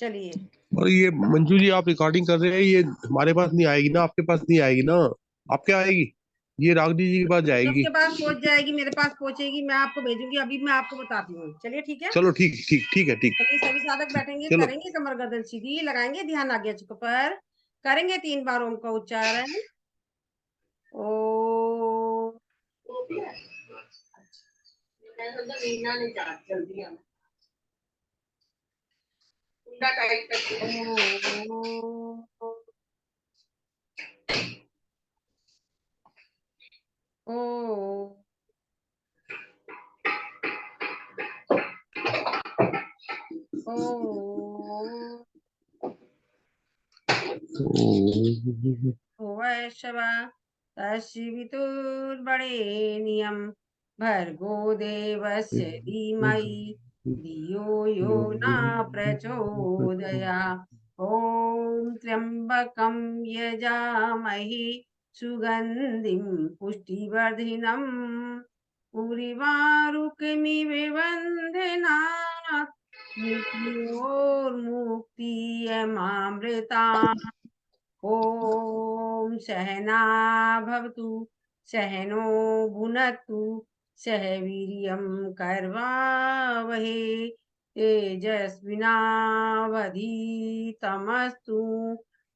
चलिए। और ये मंजू जी, आप रिकॉर्डिंग कर रहे हैं, ये हमारे पास नहीं आएगी ना, आपके पास नहीं आएगी ना? आपके आएगी? ये रागनी जी के पास जाएगी। सबके पास पहुंच जाएगी, मेरे पास पहुंचेगी, मैं आपको भेजूंगी। अभी मैं आपको बताती हूँ, चलिए ठीक है। चलो ठीक ठीक ठीक है, ठीक। चलिए, सभी साधक बैठेंगे, चलो। करेंगे कमर गर्दन सीधी, लगाएंगे ध्यान आज्ञा चक्र पर, करेंगे 3 बार ओम का उच्चारण। ओ ओ ओ वैश्वा तस्य वितुर्वरेण्यं भर्गो देवस्य धीमहि धियो यो न प्रचोदयात्। ॐ त्र्यम्बकं यजामहे सुगन्धिं पुष्टिवर्धिनम् उर्वारुकमिव बन्धनात् मृत्योर्मुक्तियमामृतात्। ॐ सहना भवतु सहनो भुनक्तु सह वीर्यं कर्वावहे तेजस्विनावधीतमस्तु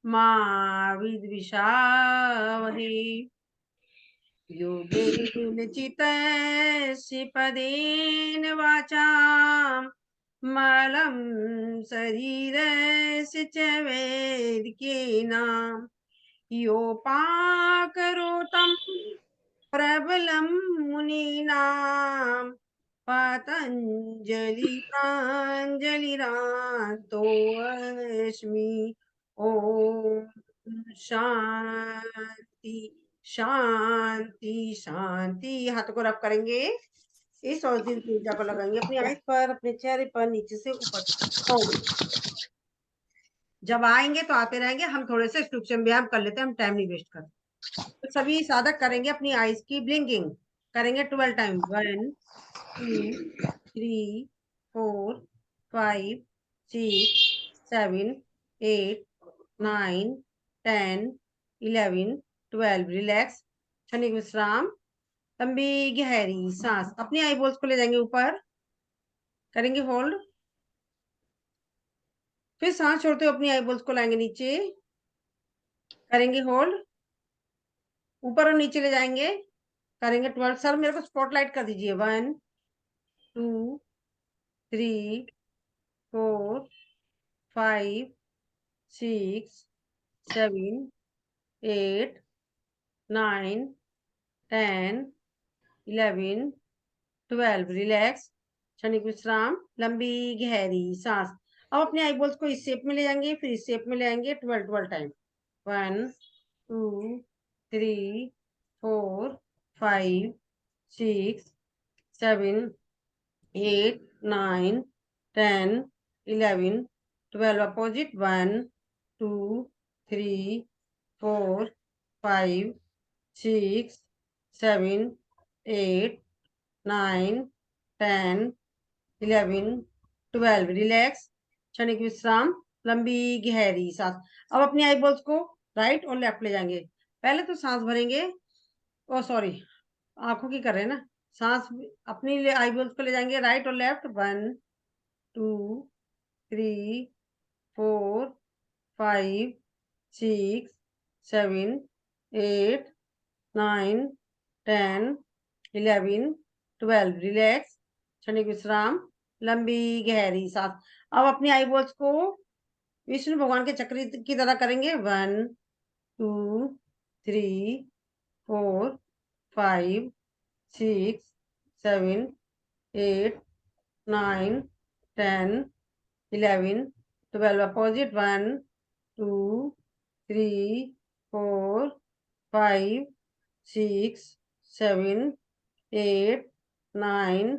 मा विद्विषावहे। योगेन चितस्य पदेन वाचां मलं शरीरस्य च वैदिकेन योपाकरोतं प्रबलं मुनीनां पतञ्जलि प्राञ्जलिरान्तोऽस्मि। ॐ शांति शांति शांति। हाथों को रब करेंगे, इस और दिन की ऊर्जा को लगाएंगे अपनी आंख पर, अपने चेहरे पर, नीचे से ऊपर तक। ओम। जब आएंगे तो आते रहेंगे, हम थोड़े से सूक्ष्म व्यायाम कर लेते हैं, हम टाइम नहीं वेस्ट करते। तो सभी साधक करेंगे अपनी आईज की ब्लिंकिंग, करेंगे 12 टाइम। 1 2 3 4 5 6 7 8 9 10 11 12। रिलैक्स, क्षणिक विश्राम, लंबी गहरी सांस अपनी आई बोल्स को ले जाएंगे ऊपर, करेंगे होल्ड, फिर सांस छोड़ते हुए अपनी आई बोल्स को लाएंगे नीचे, करेंगे होल्ड, ऊपर और नीचे ले जाएंगे, करेंगे 12। सर मेरे को स्पॉटलाइट कर दीजिए। 1 2 3 4 5 6 7 8 9 10 11 12। रिलैक्स, क्षणिक विश्राम, लंबी गहरी सांस। अब अपने आईबॉल्स को इस शेप में ले जाएंगे, फिर इस शेप में ले आएंगे 12 टाइम। 1 2 3 4 5 6 7 8 9 10 11 12। अपोजिट। 1 2 3 4 5 6 7 8 9 10 11 12। रिलैक्स, क्षणिक विश्राम, लंबी गहरी सांस। अब अपनी आईबॉल्स को राइट और लेफ्ट ले जाएंगे। पहले तो सांस भरेंगे, ओ सॉरी, आंखों की कर रहे हैं ना। सांस अपनी आईबॉल्स को ले जाएंगे राइट और लेफ्ट। 1 2 3 4 5 6 7 8 9 10 11 12। रिलैक्स, क्षणिक विश्राम, लंबी गहरी सांस। अब अपनी आईबॉल्स को विष्णु भगवान के चक्र की तरह करेंगे। 1 2 3 4 5 6 7 8 9 10 11 12। अपोजिट। 1 2 3 4 5 6 7 8 9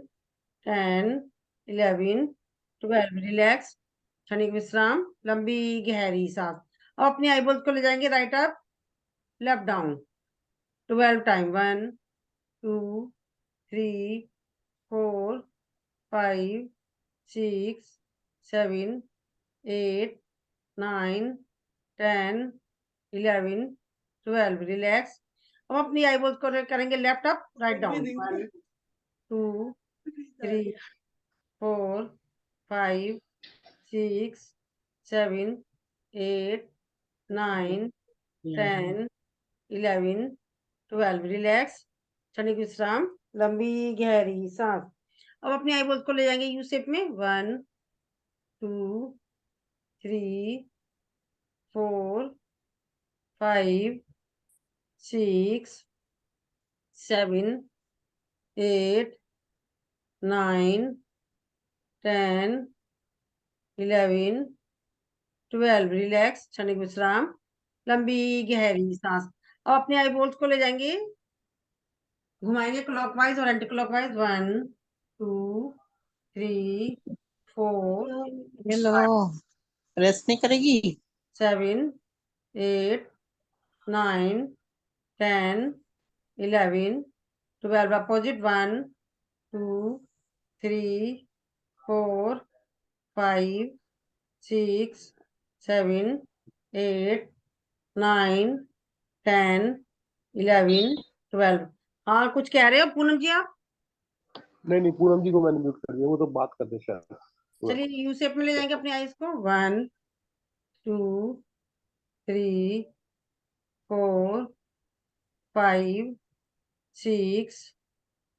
10 11 12। रिलैक्स, क्षणिक विश्राम, लंबी गहरी सांस। अब अपनी आईबॉल्स को ले जाएंगे right up, left down 12 time. 1 2 3 4 5 6 7 8 9 10 11 12 relax. अब अपनी आईबॉल्स को करेंगे left up write down. 1 2 3 4 5 6 7 8 9 10 11 12 relax. क्षणिक विश्राम, लंबी गहरी सांस। अब अपनी आईबॉल्स को ले जाएंगे यू शेप में। 1 2 3 4 5 6 7 8 9 10 11 12 रिलैक्स। क्षणिक विश्राम, लंबी गहरी सांस। अब अपने आईबॉल्स को ले जाएंगे, घुमाएंगे क्लॉकवाइज और एंटी क्लॉकवाइज। 1 2 3 4 हेलो, रेस्ट नहीं करेगी? 7 8 9 10 11 12 अपोजिट। 1 2 3 4 5 6 7 8 9 10 11 12। हाँ, कुछ कह रहे हो पूनम जी आप? नहीं, पूनम जी को मैंने म्यूट कर दिया, वो तो बात करते शायद। चलिए यू शेप में ले जाएंगे अपने आईज को। 1 2 3 4 5 6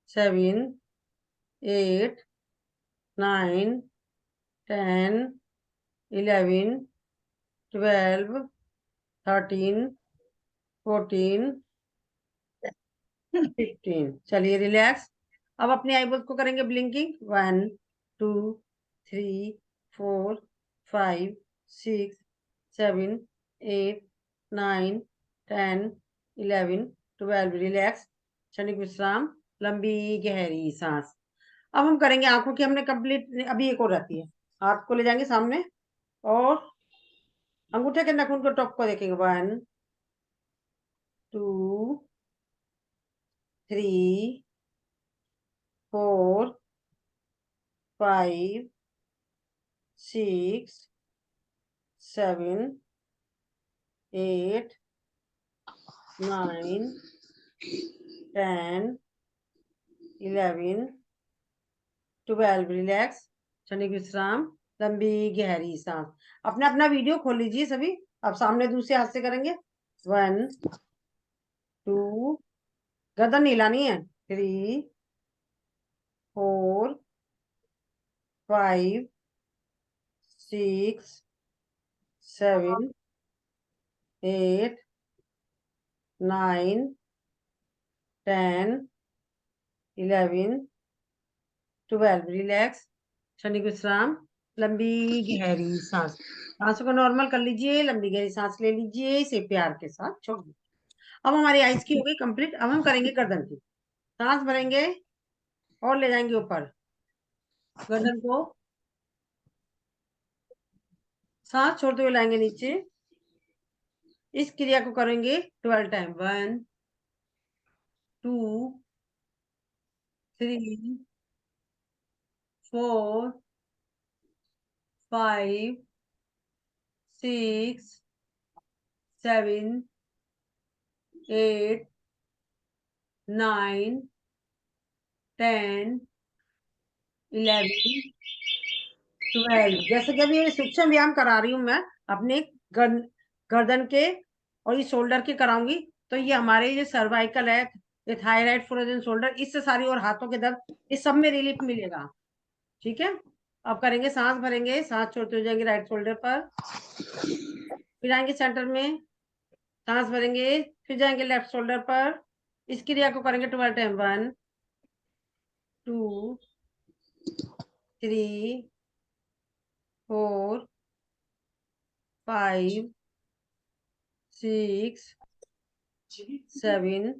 7 8 9 10 11 12 13 14 15। चलिए रिलैक्स। अब अपने आईबॉल्स को करेंगे ब्लिंकिंग। 1 2 3 4 5 6 7 8 9 10 11 12 रिलैक्स। क्षणिक विश्राम, लंबी गहरी सांस। अब हम करेंगे आंखों की, हमने कंप्लीट, अभी एक और रहती है। हाथ को ले जाएंगे सामने और अंगूठे के नाखून को टॉप को देखेंगे। 1 2 3 4 5 6 7 8 9 10 11 12 रिलैक्स। क्षणिक विश्राम, लंबी गहरी सांस। अपना अपना वीडियो खोल लीजिए सभी। अब सामने दूसरे हाथ से करेंगे। 1 2, गर्दन नहीं हिलानी है। 3 4 5 6 7 8 9 10 11 12 रिलैक्स। क्षणिक विश्राम, लंबी गहरी सांस। सांसों को नॉर्मल कर लीजिए, लंबी गहरी सांस ले लीजिए, इसे प्यार के साथ छोड़ दीजिए। अब हमारी आइज की हो गई कंप्लीट। अब हम करेंगे गर्दन की। सांस भरेंगे और ले जाएंगे ऊपर गर्दन को। सांस छोड़ते हुए लाएंगे नीचे। इस क्रिया को करेंगे 12 टाइम। 1 2 3 4 5 6 7 8 9 10 11 12। जैसे कि अभी सूक्ष्म व्यायाम करा रही हूँ मैं अपने गर्दन के और इस शोल्डर के कराऊंगी, तो ये हमारे जो सर्वाइकल है, ये थायराइड, फ्रोजन शोल्डर, इससे सारी और हाथों के दर्द, इस सब में रिलीफ मिलेगा। ठीक है। अब करेंगे, सांस भरेंगे, सांस छोड़ते हो जाएंगे राइट शोल्डर पर, फिर आएंगे सेंटर में, सांस भरेंगे, फिर जाएंगे लेफ्ट शोल्डर पर। इस क्रिया को करेंगे 12 टाइम। 1 2 3 4 5 6 7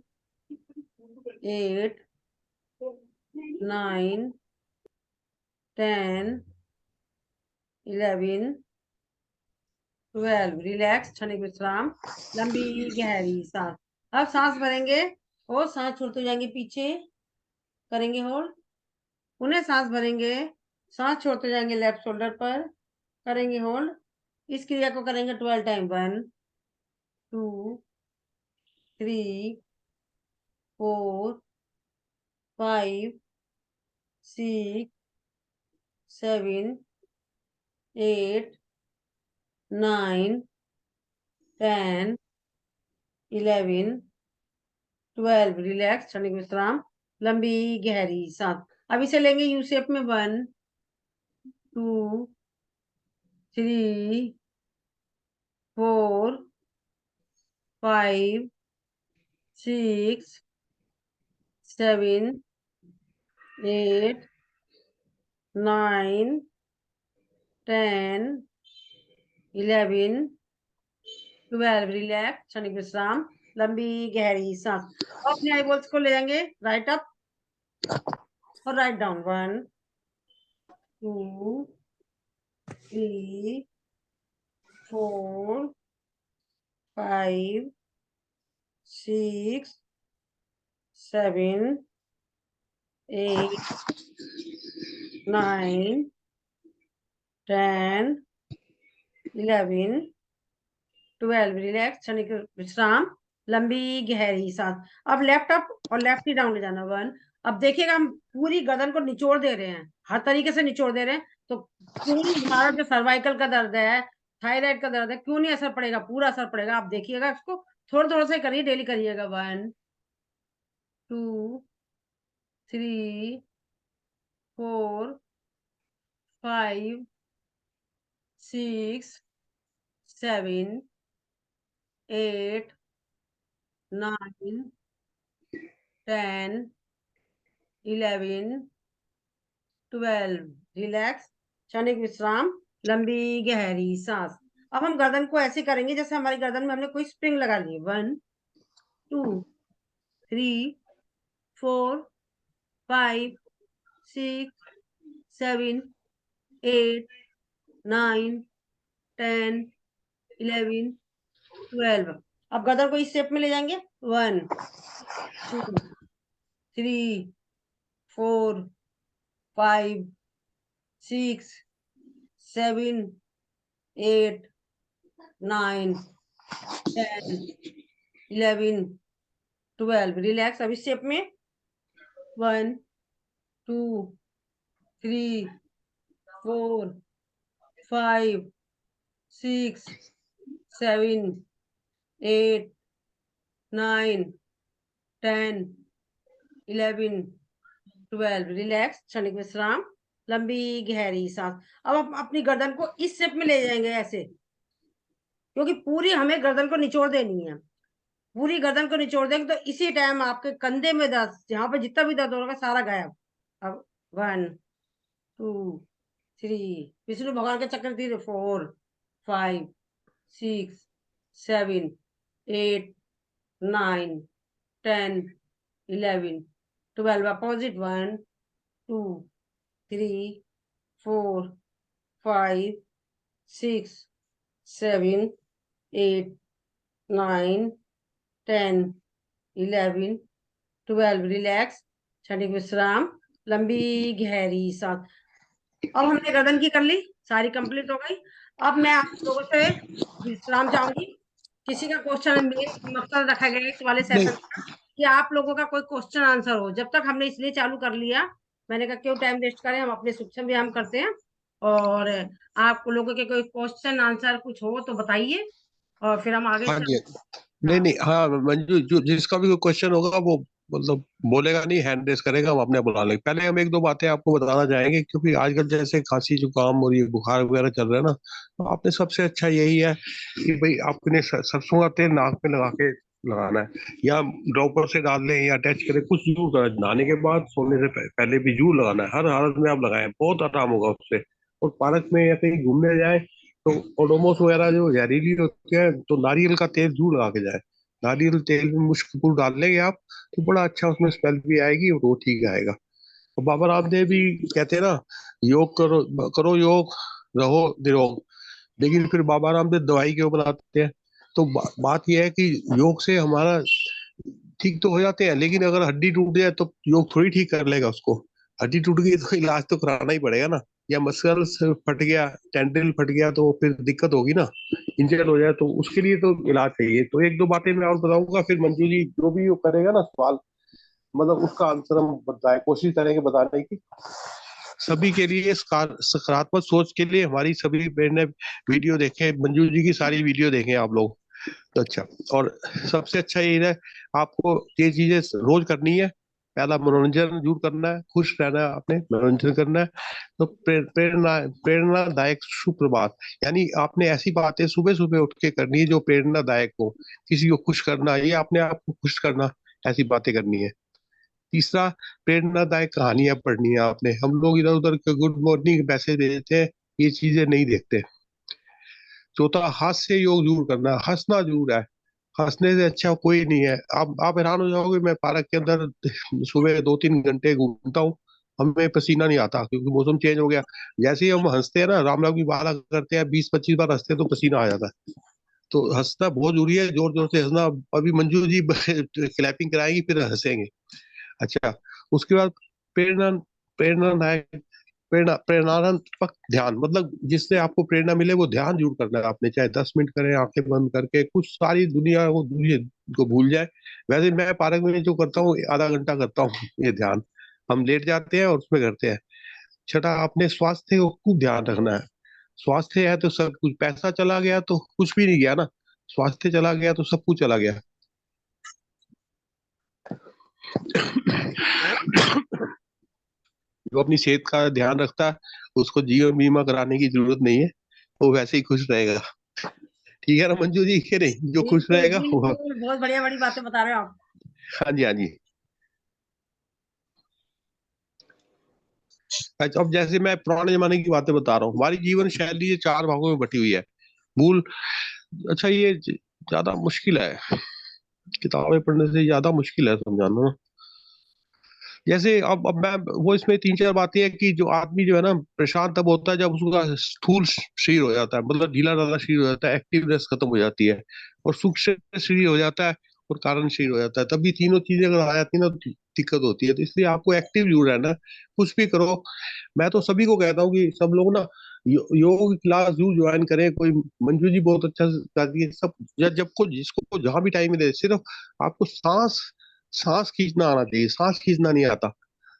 8 9 10 11 12 रिलैक्स। क्षणिक विश्राम, लंबी गहरी सांस। अब सांस भरेंगे और सांस छोड़ते जाएंगे पीछे, करेंगे होल्ड, उन्हें सांस भरेंगे, सांस छोड़ते जाएंगे लेफ्ट शोल्डर पर, करेंगे होल्ड, इस क्रिया को करेंगे 12 टाइम। 1 2 3 4 5 6 7 8 9 10 11 12। रिलैक्स, क्षणिक विश्राम, लंबी गहरी सांस। अब इसे लेंगे यू शेप में। 1 2 3 4 5 6 7 8 9 10 11 12। रिलैक्स, क्षणिक विश्राम, लंबी गहरी सांस। और अपने आईबॉल्स को ले जाएंगे राइट अप और राइट डाउन। 1 2 3 4 5 6 7 8 9 10 11 12। रिलैक्स, क्षणिक विश्राम, लंबी गहरी सांस। अब लेफ्ट अप और लेफ्ट ही डाउन ले जाना। 1। अब देखिएगा हम पूरी गर्दन को निचोड़ दे रहे हैं, हर तरीके से निचोड़ दे रहे हैं, तो क्यों नहीं हमारा जो सर्वाइकल का दर्द है, थायराइड का दर्द है, क्यों नहीं असर पड़ेगा? पूरा असर पड़ेगा। आप देखिएगा, इसको थोड़ा थोड़ा सा करिए, डेली करिएगा। 1 2 3 4 5 6 7 8 9 10 11 12। रिलैक्स, क्षणिक विश्राम, लंबी गहरी सांस। अब हम गर्दन को ऐसे करेंगे जैसे हमारी गर्दन में हमने कोई स्प्रिंग लगा ली। 1 2 3 4 5 6 7 8 9 10 11 12। अब गर्दन को इस शेप में ले जाएंगे। 1 2 3 4 5 6 7 8 9 10 11 12। रिलैक्स, अब इस शेप में। 1 2 3 4 5 6 7 8 9 10 11 12। रिलैक्स, क्षणिक विश्राम, लंबी गहरी सांस। अब हम अपनी गर्दन को इस शेप में ले जाएंगे ऐसे, क्योंकि पूरी हमें गर्दन को निचोड़ देनी है। पूरी गर्दन को निचोड़ देंगे तो इसी टाइम आपके कंधे में दर्द, जहां पे जितना भी दर्द होगा, सारा गायब। अब 1 2 3, विष्णु भगवान के चक्कर धीरे। 4 5 6 7 8 9 10 11 12। अपोजिट। 1 2 3 4 5 6 7 8 9 10 11 12। रिलैक्स, क्षणिक विश्राम, लंबी गहरी सांस। अब हमने गर्दन की कर ली, सारी कंप्लीट हो गई। अब मैं आप लोगों से विश्राम चाहूंगी। किसी का क्वेश्चन, मकसद रखा गया इस वाले नहीं। सेशन का कि आप लोगों का कोई क्वेश्चन आंसर हो। जब तक हमने इसलिए चालू कर लिया, मैंने कहा क्यों टाइम वेस्ट करें, हम अपने सूक्ष्म व्यायाम करते हैं। और आप लोगों के कोई क्वेश्चन आंसर कुछ हो तो बताइए, और फिर हम आगे हाँ जी। चल। नहीं हाँ नहीं, हाँ मंजू, जो जिसका भी कोई क्वेश्चन होगा वो मतलब बोलेगा नहीं, हैंड रेस करेगा, हम अपने बुला लेंगे। पहले हम एक दो बातें आपको बताना चाहेंगे, क्योंकि आजकल जैसे खांसी जुकाम और ये बुखार वगैरह चल रहा है ना, तो आपने सबसे अच्छा यही है कि भाई आपने सरसों का तेल नाक पे लगा के लगाना है, या ड्रॉपर से डाल लें या अटैच करें, कुछ जरूर करें। नहाने के बाद, सोने से पहले भी जरूर लगाना है, हर हालत में आप लगाएं, बहुत आराम होगा उससे। और पार्क में या कहीं घूमने जाए तो ओडोमोस वगैरह जो जहरीली होती है, तो नारियल का तेल जरूर लगा के जाए। नारियल तेल में मुश्क डाल लेंगे आप, तो बड़ा अच्छा उसमें स्मेल भी आएगी और वो ठीक आएगा। और बाबा रामदेव भी कहते हैं ना, योग करो, करो योग, रहो निरोग। लेकिन फिर बाबा रामदेव दवाई क्यों बनाते हैं? तो बात यह है कि योग से हमारा ठीक तो हो जाते हैं, लेकिन अगर हड्डी टूट जाए तो योग थोड़ी ठीक कर लेगा उसको। हड्डी टूट गई तो इलाज तो कराना ही पड़ेगा ना। या मसल्स फट गया, टेंडरिल फट गया, तो फिर दिक्कत होगी ना, इंजर्ड हो जाए तो उसके लिए तो इलाज चाहिए। तो एक दो बातें मैं और बताऊंगा, फिर मंजू जी जो भी वो करेगा ना सवाल, मतलब उसका आंसर हम बताए, कोशिश करेंगे बताने की। सभी के लिए सकारात्मक सोच के लिए हमारी सभी प्रेरणा वीडियो देखें, मंजू जी की सारी वीडियो देखें आप लोग। तो अच्छा, और सबसे अच्छा ये है, आपको ये चीजें रोज करनी है। पहला मनोरंजन जरूर करना है, खुश रहना है, आपने मनोरंजन करना है। तो प्रेरणादायक सुप्रभात, यानी आपने ऐसी बातें सुबह सुबह उठ के करनी है जो प्रेरणादायक हो, किसी को खुश करना, ये अपने आप को खुश करना, ऐसी बातें करनी है। तीसरा, प्रेरणादायक कहानियां पढ़नी है आपने। हम लोग इधर उधर के गुड मॉर्निंग मैसेज दे देते हैं, ये चीजें नहीं देखते। चौथा, हास्य योग जरूर करना है, हंसना जरूर है, हंसने से अच्छा कोई नहीं है। आप हैरान हो जाओगे, मैं पार्क के अंदर सुबह 2-3 घंटे घूमता हूँ, हमें पसीना नहीं आता क्योंकि मौसम चेंज हो गया। जैसे ही हम हंसते हैं ना, राम राम की बाला करते हैं, 20-25 बार हंसते हैं तो पसीना आ जाता है। तो हंसना बहुत जरूरी है, जोर जोर से हंसना। अभी मंजू जी क्लैपिंग कराएंगी, फिर हंसेंगे। अच्छा, उसके बाद प्रेरणा प्रेरणादायक प्रेरणात्मक ध्यान, मतलब जिससे आपको प्रेरणा मिले वो ध्यान जरूर करना है आपने, चाहे 10 मिनट करें आंखें बंद करके, कुछ सारी दुनिया वो दुनिया को भूल जाए। वैसे मैं पार्क में जो करता हूँ, आधा घंटा करता हूँ ये ध्यान, हम लेट जाते हैं और उसमें करते हैं। छठा, अपने स्वास्थ्य को खूब ध्यान रखना है। स्वास्थ्य है तो सब कुछ, पैसा चला गया तो कुछ भी नहीं गया ना, स्वास्थ्य चला गया तो सब कुछ चला गया। जो अपनी सेहत का ध्यान रखता है, उसको जीवन बीमा कराने की जरूरत नहीं है, वो वैसे ही खुश रहेगा। ठीक है ना मंजू जी, के नहीं, जो खुश बिल्कुल, रहेगा वो। बिल्कुल, बहुत बढ़िया बड़ी बातें बता रहे हो आप। हाँ जी, हाँ जी। अच्छा, अब जैसे मैं पुराने जमाने की बातें बता रहा हूँ, हमारी जीवन शैली ये 4 भागों में बटी हुई है। मूल, अच्छा ये ज्यादा मुश्किल है, किताबें पढ़ने से ज्यादा मुश्किल है समझाना। जैसे अब मैं वो, इसमें 3-4 बातें हैं कि जो आदमी जो है ना, परेशान तब होता है जब उसका स्थूल शरीर हो जाता है, मतलब ढीला ढाला शरीर हो जाता है, एक्टिवनेस खत्म हो जाती है, और सूक्ष्म शरीर हो जाता है, और कारण शरीर हो जाता है। तभी तीनों चीजें अगर आ जाती है ना, तो दिक्कत होती है। तो इसलिए आपको एक्टिव जरूर रहना है, कुछ भी करो। मैं तो सभी को कहता हूँ कि सब लोग ना योग क्लास जरूर ज्वाइन करें। कोई मंजू जी बहुत अच्छा करती है सब, जब को जिसको जहां भी टाइम मिले, सिर्फ आपको सांस सांस खींचना आना चाहिए, सांस खींचना नहीं आता।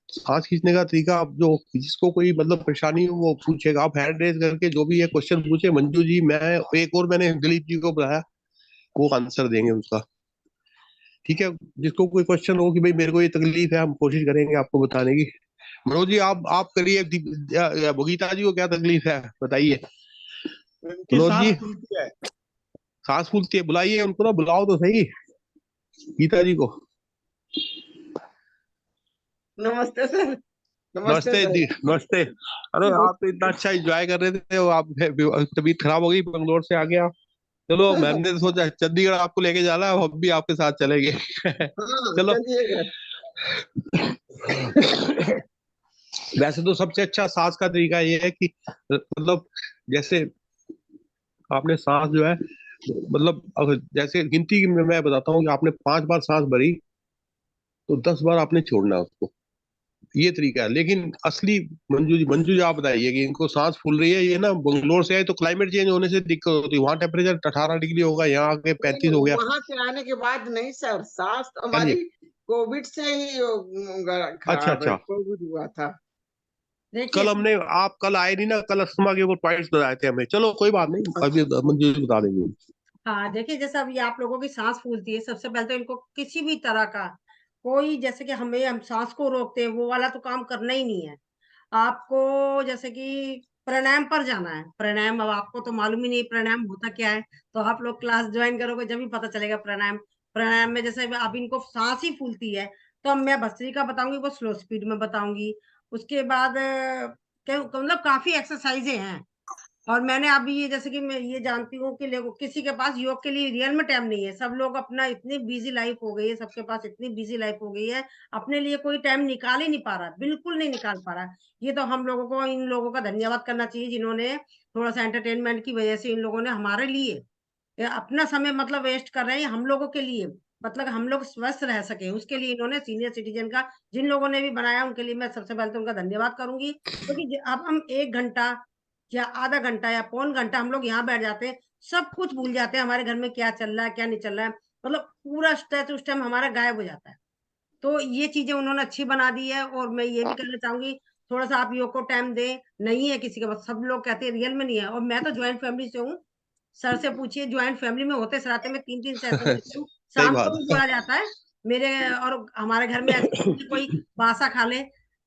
सांस खींचने का तरीका, आप जो जिसको कोई मतलब परेशानी हो वो पूछेगा, आप हैंड रेज करके जो भी ये क्वेश्चन पूछे, मंजू जी, मैं एक और मैंने दिलीप जी को बुलाया, वो आंसर देंगे उसका। ठीक है, जिसको कोई क्वेश्चन हो कि भाई मेरे को ये तकलीफ है, हम कोशिश करेंगे आपको बताने की। मनोज जी, आप करिए, बगीता जी को क्या तकलीफ है बताइए। उनकी मनोज सांस जी, फूलती है। सांस फूलती है, बुलाइए उनको ना, बुलाओ तो सही गीता जी को। नमस्ते सर। नमस्ते नमस्ते सर। जी, नमस्ते। अरे आप तो इतना अच्छा एंजॉय कर रहे थे, वो आप तबीयत खराब हो गई, बंगलोर से आ गया। चलो, मैंने तो सोचा चंडीगढ़ आपको लेके जाना है, हम भी आपके साथ चलेंगे। हाँ, चलो। चलिएगा। वैसे तो सबसे अच्छा सांस का तरीका ये है कि मतलब, जैसे आपने सांस जो है, मतलब अगर जैसे गिनती में मैं बताता हूँ कि आपने 5 बार सांस भरी, तो 10 बार आपने छोड़ना है उसको। ये तरीका है। लेकिन असली, मंजू जी आप बताइए कि इनको सांस फूल रही है, ये ना बंगलोर से आए तो क्लाइमेट चेंज होने से दिक्कत होती है, वहां टेम्परेचर 18 डिग्री होगा, यहाँ आके नहीं, 35 हो गया। वहां से आने के बाद नहीं सर, सांस तो हाँ जी। हमारी कोविड से ही अच्छा खराब है, अच्छा, कोविड हुआ था। कल देखिए, हमने, आप कल आए नहीं ना, कल अस्थमा के ऊपर पॉइंट्स बताए थे हमें। चलो कोई बात नहीं, अभी मंजू जी बता देंगे। हाँ, देखिए जैसे अभी आप लोगों की सांस फूलती है, सबसे पहले तो इनको किसी भी तरह का कोई, जैसे कि हम सांस को रोकते हैं वो वाला तो काम करना ही नहीं है। आपको जैसे कि प्राणायाम पर जाना है। प्राणायाम, अब आपको तो मालूम ही नहीं प्राणायाम होता क्या है, तो आप लोग क्लास ज्वाइन करोगे जब भी पता चलेगा प्राणायाम। प्राणायाम में जैसे अब इनको सांस ही फूलती है, तो अब मैं भस्त्रिका बताऊंगी, वो स्लो स्पीड में बताऊंगी। उसके बाद मतलब काफी एक्सरसाइजें हैं। और मैंने अभी ये, जैसे कि मैं ये जानती हूँ कि लोगों, किसी के पास योग के लिए रियल में टाइम नहीं है। सब लोग अपना, इतनी बिजी लाइफ हो गई है, सबके पास इतनी बिजी लाइफ हो गई है, अपने लिए कोई टाइम निकाल ही नहीं पा रहा, बिल्कुल नहीं निकाल पा रहा। ये तो हम लोगों को, इन लोगों का धन्यवाद करना चाहिए, जिन्होंने थोड़ा सा एंटरटेनमेंट की वजह से इन लोगों ने हमारे लिए अपना समय मतलब वेस्ट कर रहे हैं हम लोगों के लिए, मतलब हम लोग स्वस्थ रह सके, उसके लिए इन्होंने सीनियर सिटीजन का, जिन लोगों ने भी बनाया उनके लिए मैं सबसे पहले तो उनका धन्यवाद करूंगी, क्योंकि अब हम 1 घंटा या आधा घंटा या पौन घंटा हम लोग यहाँ बैठ जाते हैं, सब कुछ भूल जाते हैं, हमारे घर में क्या चल रहा है क्या नहीं चल रहा है, मतलब पूरा स्ट्रेस उस टाइम हमारा गायब हो जाता है। तो ये चीजें उन्होंने अच्छी बना दी है। और मैं ये भी कहना चाहूंगी, थोड़ा सा आप योग को टाइम दें, नहीं है किसी के पास, सब लोग कहते हैं रियल में नहीं है। और मैं तो ज्वाइंट फैमिली से हूँ, सर से पूछिए, ज्वाइंट फैमिली में होते सराते में 3-3 सेशन देती हूँ, सही शाम बात को भी है। जोड़ा जाता है मेरे। और हमारे घर में ऐसा नहीं है कोई बासा खा ले,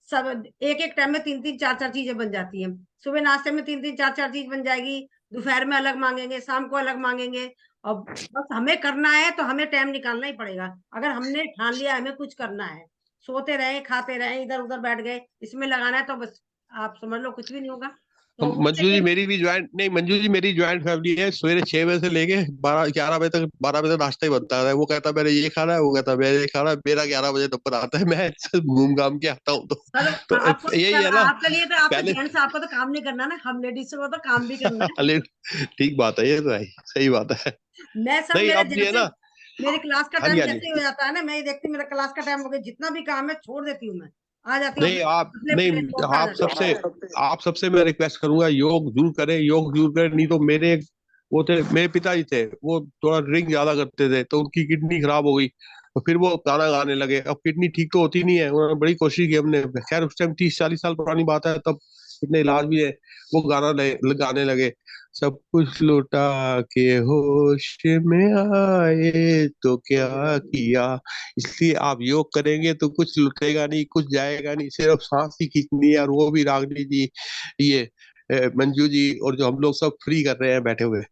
सब एक एक टाइम में 3-3 4-4 चीजें बन जाती हैं। सुबह नाश्ते में 3-3 4-4 चीज बन जाएगी, दोपहर में अलग मांगेंगे, शाम को अलग मांगेंगे। और बस हमें करना है तो हमें टाइम निकालना ही पड़ेगा। अगर हमने ठान लिया हमें कुछ करना है, सोते रहे खाते रहे इधर उधर बैठ गए, इसमें लगाना है तो बस आप समझ लो कुछ भी नहीं होगा। तो उससे मंजू जी ये मेरी भी ज्वाइंट नहीं, मंजू जी मेरी ज्वाइंट फैमिली है। सवेरे 6 बजे से लेके 12 11 बजे तक, 12 बजे तक नाश्ता ही बनता है। वो कहता है मैंने ये खाना है, वो कहता है मैंने ये खाना है, मेरा 11 बजे नंबर आता है, मैं घूम घाम के आता हूँ। चलो, आपको तो यही है ना। आपके लिए तो, आप तो पहले जेंट्स, आपको तो काम नहीं करना ना, हम लेडीज को तो काम भी करना है। अरे ठीक बात है, ये तो है, सही बात है। मैं सब नहीं मेरे अब भी है जैसे, ना। मेरी क्लास का हाँ जी, टाइम हाँ जी। जैसे ही हो जाता है ना, मैं ये देखती हूँ मेरा क्लास का टाइम हो गया, जितना भी काम है छोड़ देती हूँ, मैं आ जाती हूँ नहीं अपने आप अपने नहीं, प्लेटफॉर्म पे आ आप जाती हूँ। सबसे आप सबसे मैं रिक्वेस्ट करूंगा, योग जरूर करें, योग जरूर करें। नहीं तो मेरे वो थे, मेरे पिताजी थे, वो थोड़ा ड्रिंक ज्यादा करते थे, तो उनकी किडनी खराब हो गई। तो फिर वो गाना गाने लगे। अब किडनी ठीक तो होती नहीं है, उन्होंने बड़ी कोशिश की हमने, खैर उस टाइम 30 40 साल पुरानी बात है, तब इतने इलाज भी है। वो गाने लगे, सब कुछ लौटा के होश में आए तो क्या किया। इसलिए आप योग करेंगे तो कुछ लुटेगा नहीं, कुछ जाएगा नहीं, सिर्फ सांस ही खींचनी है। और वो भी रागनी जी, ये मंजू जी, और जो हम लोग सब फ्री कर रहे हैं बैठे हुए,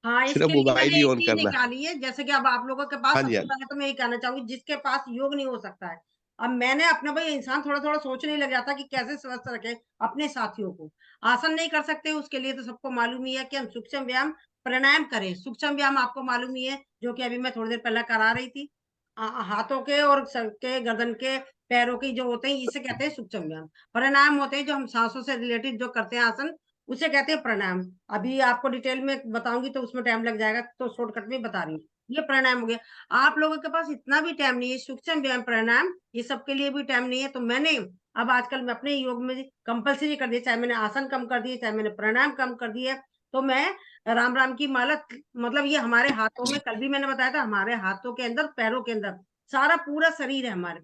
हाँ, सिर्फ इसके लिए मोबाइल मैंने ही एक ऑन चीज करना है। निकाली है, जैसे कि अब आप लोगों के पास, हाँ जी, सबसे हाँ जी। पहले तो मैं यही कहना चाहूंगी, जिसके पास योग नहीं हो सकता है, अब मैंने अपना, भाई इंसान थोड़ा थोड़ा सोचने लग जाता है कि कैसे स्वस्थ रखे अपने साथियों को। आसन नहीं कर सकते उसके लिए तो सबको मालूम ही है कि हम सूक्ष्म व्यायाम प्राणायाम करें। सूक्ष्म व्यायाम आपको मालूम ही है, जो कि अभी मैं थोड़ी देर पहले करा रही थी। हाथों के और सर के, गर्दन के, पैरों की जो होते हैं, इसे कहते हैं सूक्ष्म व्यायाम। प्राणायाम होते हैं जो हम सांसों से रिलेटेड जो करते हैं आसन, उसे कहते हैं प्राणायाम। अभी आपको डिटेल में बताऊंगी तो उसमें टाइम लग जाएगा, तो शॉर्टकट में बता रही हूँ। ये प्राणायाम हो गया। आप लोगों के पास इतना भी टाइम नहीं है, सूक्ष्म व्यायाम प्राणायाम ये सब के लिए भी टाइम नहीं है, तो मैंने अब आजकल मैं अपने योग में कंपलसरी कर दिया, चाहे मैंने आसन कम कर दिए, चाहे मैंने प्राणायाम कम कर दिया। तो मैं राम राम की माला, मतलब ये हमारे हाथों में, कल भी मैंने बताया था, हमारे हाथों के अंदर, पैरों के अंदर, सारा पूरा शरीर है हमारे।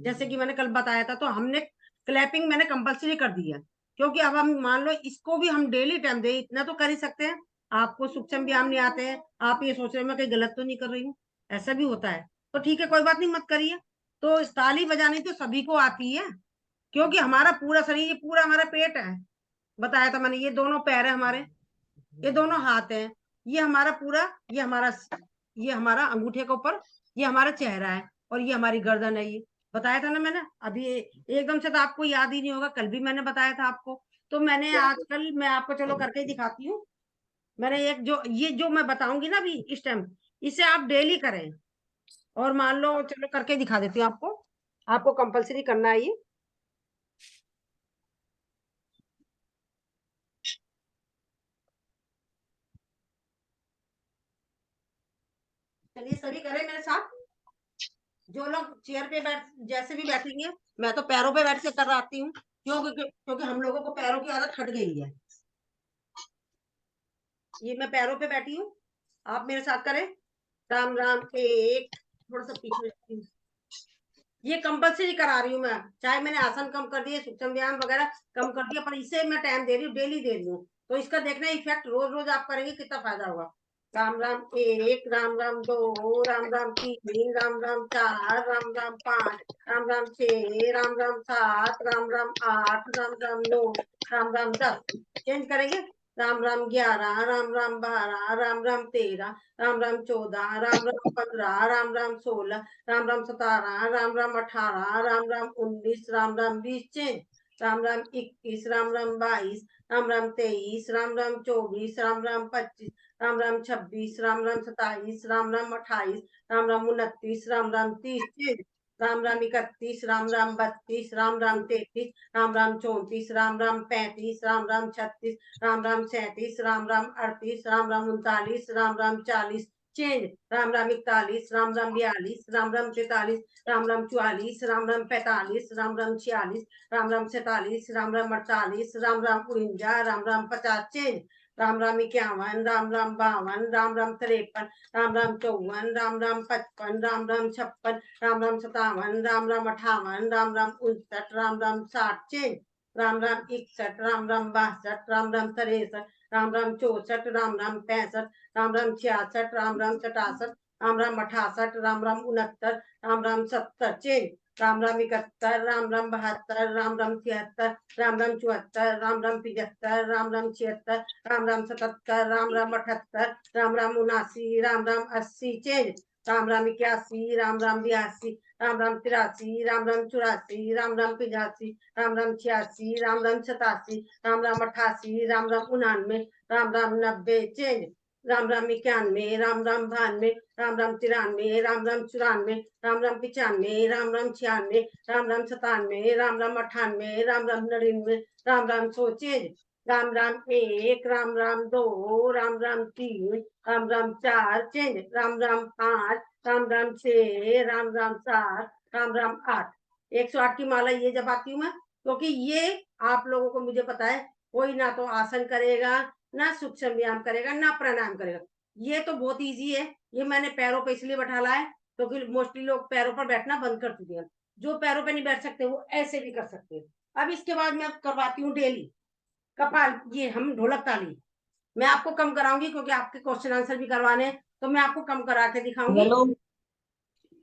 जैसे कि मैंने कल बताया था, तो हमने क्लैपिंग मैंने कंपलसरी कर दी है, क्योंकि अब हम मान लो इसको भी हम डेली टाइम दे, इतना तो कर ही सकते हैं। आपको सूक्ष्म व्यायाम नहीं आते हैं, आप ये सोच रहे हो मैं कहीं गलत तो नहीं कर रही हूँ, ऐसा भी होता है, तो ठीक है कोई बात नहीं, मत करिए। तो ताली बजानी तो सभी को आती है, क्योंकि हमारा पूरा शरीर, ये पूरा हमारा पेट है, बताया था मैंने, ये दोनों पैर है हमारे, ये दोनों हाथ हैं, ये हमारा पूरा, ये हमारा अंगूठे के ऊपर, ये हमारा चेहरा है, और ये हमारी गर्दन है। ये बताया था ना मैंने अभी, एकदम से तो आपको याद ही नहीं होगा, कल भी मैंने बताया था आपको। तो मैंने आजकल, मैं आपको चलो करके ही दिखाती हूँ। मैंने एक जो, ये जो मैं बताऊंगी ना अभी इस टाइम, इसे आप डेली करें। और मान लो, चलो करके दिखा देती हूँ आपको, आपको कंपलसरी करना है ये। चलिए सभी करें मेरे साथ, जो लोग चेयर पे बैठ, जैसे भी बैठेंगे, मैं तो पैरों पे बैठ के कर आती हूँ, क्योंकि हम लोगों को पैरों की आदत हट गई है। ये मैं पैरों पे बैठी हूँ, आप मेरे साथ करें। राम राम के एक, थोड़ा सा पीछे जाती हूँ। ये कंपलसरी करा रही हूँ मैं, चाहे मैंने आसन कम कर दिए, सूक्ष्म व्यायाम वगैरह कम कर दिया, पर इसे मैं टाइम दे रही हूँ, डेली दे रही हूँ। तो इसका देखना इफेक्ट रोज रोज आप करेंगे कितना फायदा होगा। राम राम एक, राम राम दो, राम राम तीन, राम राम चार, राम राम पांच, राम राम छह, राम राम सात, राम राम आठ, राम राम नौ, राम राम 10। चेंज करेंगे। Ram Ram 11, Ram Ram 12, Ram Ram 13, Ram Ram 14, Ram Ram 15, Ram Ram 16, Ram Ram 17, Ram Ram 18, Ram Ram 19, Ram Ram 20। Change. Ram Ram 21, Ram Ram 22, Ram Ram 23, Ram Ram 24, Ram Ram 25, Ram Ram 26, Ram Ram 27, Ram Ram 28, Ram Ram 29, Ram Ram 30। Ram Ram 31, Ram Ram 32, Ram Ram 33, Ram Ram 34, Ram Ram 35, Ram Ram 36, Ram Ram 37, Ram Ram 38, Ram Ram 39, Ram Ram 40। Change. Ram Ram 41, Ram Ram 42, Ram Ram 43, Ram Ram 44, Ram Ram 45, Ram Ram 46, Ram Ram 47, Ram Ram 48, Ram Ram 49, Ram Ram 50 change. Ram Ram 51, Ram Ram 52, Ram Ram 53, Ram Ram 54, Ram Ram 55, Ram Ram 56, Ram Ram 57, Ram Ram 58, Ram Ram 59, Ram Ram 60 change. Ram Ram 61, Ram Ram 62, Ram Ram 63, Ram Ram 64, Ram Ram 65, Ram Ram 66, Ram Ram 67, Ram Ram 68, Ram Ram 69, Ram Ram 70 change. Ram Ram 71, Ram Ram 72, Ram Ram 73, Ram Ram 74, Ram Ram 75, Ram Ram 76, Ram Ram 77, Ram Ram 78, Ram Ram 79, Ram Ram 80 change. Ram Ram 81, Ram Ram 82, Ram Ram 83, Ram Ram 84, Ram Ram 85, Ram Ram 86, Ram Ram 87, Ram Ram 88, Ram Ram 99, Ram Ram 90 change. Ram Ram 91, Ram Ram 92, Ram Ram 93, Ram Ram 94, Ram Ram 95, Ram Ram 96, Ram Ram 97, Ram Ram 98, Ram Ram 99, Ram Ram 100 change. Ram Ram 1, Ram Ram 2, Ram Ram 3, Ram Ram 4 change. Ram Ram 5, Ram Ram 6, Ram Ram 7, Ram Ram 8। 108 की माला ये जब आती हूँ मैं, क्योंकि ये आप लोगों को मुझे पता है कोई ना तो आसन करेगा, ना सूक्ष्म व्यायाम करेगा, ना प्राणायाम करेगा। ये तो बहुत इजी है। ये मैंने पैरों पे इसलिए बैठाला है क्योंकि मोस्टली लोग पैरों पर बैठना बंद कर चुके हैं। जो पैरों पे नहीं बैठ सकते वो ऐसे भी कर सकते हैं। अब इसके बाद मैं करवाती हूँ डेली कपाल, ये हम ढोलक ताली। मैं आपको कम कराऊंगी क्योंकि आपके क्वेश्चन आंसर भी करवाने हैं, तो मैं आपको कम करा के दिखाऊंगी। हेलो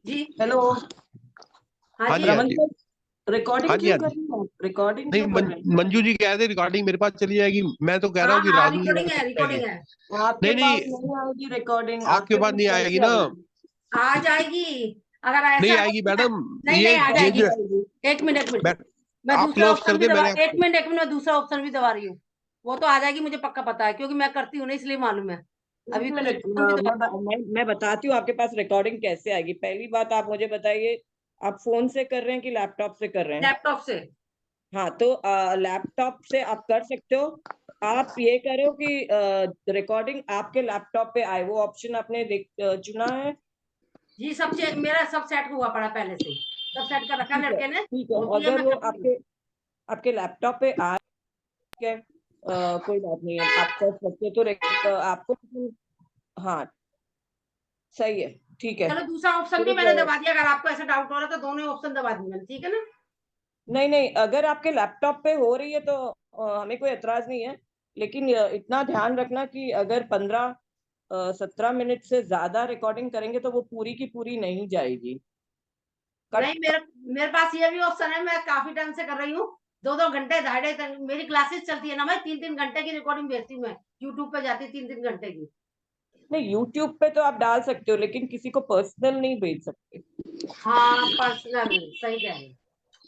जी हेलो हाँ हाँ जी जी, हाँ रमन जी, सर, रिकॉर्डिंग हाँ जी, क्यों हाँ कर जी। रहे हैं आप? रिकॉर्डिंग नहीं क्यों कर रहे हैं? मंजू जी कह रहे थे रिकॉर्डिंग मेरे पास चली जाएगी। मैं तो कह रहा हाँ हूँ कि हाँ राजू जी रिकॉर्डिंग वाला है, कर रिकॉर्डिंग लेंगे। है। आपके नहीं पास नहीं, नहीं आएगी रिकॉर्डिंग, आपके आपके पास पास नहीं आएगी कैसे ना, आएगी? आ जाएगी अगर नहीं ऐसा आएगी मैडम। नहीं ये नहीं आ ये जाएगी। जो एक मिनट एक मिनट, मैं, मैं आप दूसरा क्लोज ऑप्शन कर भी दे, दबा, मैंने एक मिनट एक मिनट, मैं दूसरा ऑप्शन भी दबा रही हूँ। वो तो आ जाएगी, मुझे पक्का पता है क्योंकि मैं करती हूँ ना, इसलिए मालूम है। अभी एक तो मिनट, ऑप्शन भी दबा रही हूँ। मैं बताती हूँ आपके पास रिकॉर्डिंग कैसे आएगी। पहली बात आप मुझे बताइए, आप फोन से कर रहे हैं कि लैपटॉप से कर रहे हैं? लैपटॉप से। हाँ, तो लैपटॉप से आप कर सकते हो। आप ये करो कि रिकॉर्डिंग आपके लैपटॉप पे आए, वो ऑप्शन आपने चुना है? जी सब मेरा सब सेट हुआ पड़ा पहले से ही, सब सेट कर रखा ठीक है, लड़के ने। ठीक है। होती है अगर मैं वो करती हूँ। आपके आपके लैपटॉप पे आ है, कोई बात नहीं है, आप कर सकते हो। तो आपको, हाँ सही है, ठीक है। चलो दूसरा ऑप्शन भी मैंने फिर दबा दिया, अगर आपको ऐसा डाउट हो रहा है तो दोनों ऑप्शन दबा दी मैंने, ठीक है ना। नहीं नहीं, अगर आपके लैपटॉप पे हो रही है तो हमें कोई एतराज नहीं है। लेकिन इतना ध्यान रखना कि अगर 15-17 मिनट से ज्यादा रिकॉर्डिंग करेंगे तो वो पूरी की पूरी नहीं जाएगी। नहीं मेरे मेरे पास ये भी ऑप्शन है, मैं काफी टाइम से कर रही हूँ। 2-2 घंटे, 2.5 मेरी क्लासेस चलती है ना, मैं 3-3 घंटे की रिकॉर्डिंग भेजती हूँ। मैं यूट्यूब पे जाती 3-3 घंटे की। नहीं, यूट्यूब पे तो आप डाल सकते हो, लेकिन किसी को पर्सनल नहीं भेज सकते। हाँ पर्सनल, सही कह रहे हैं।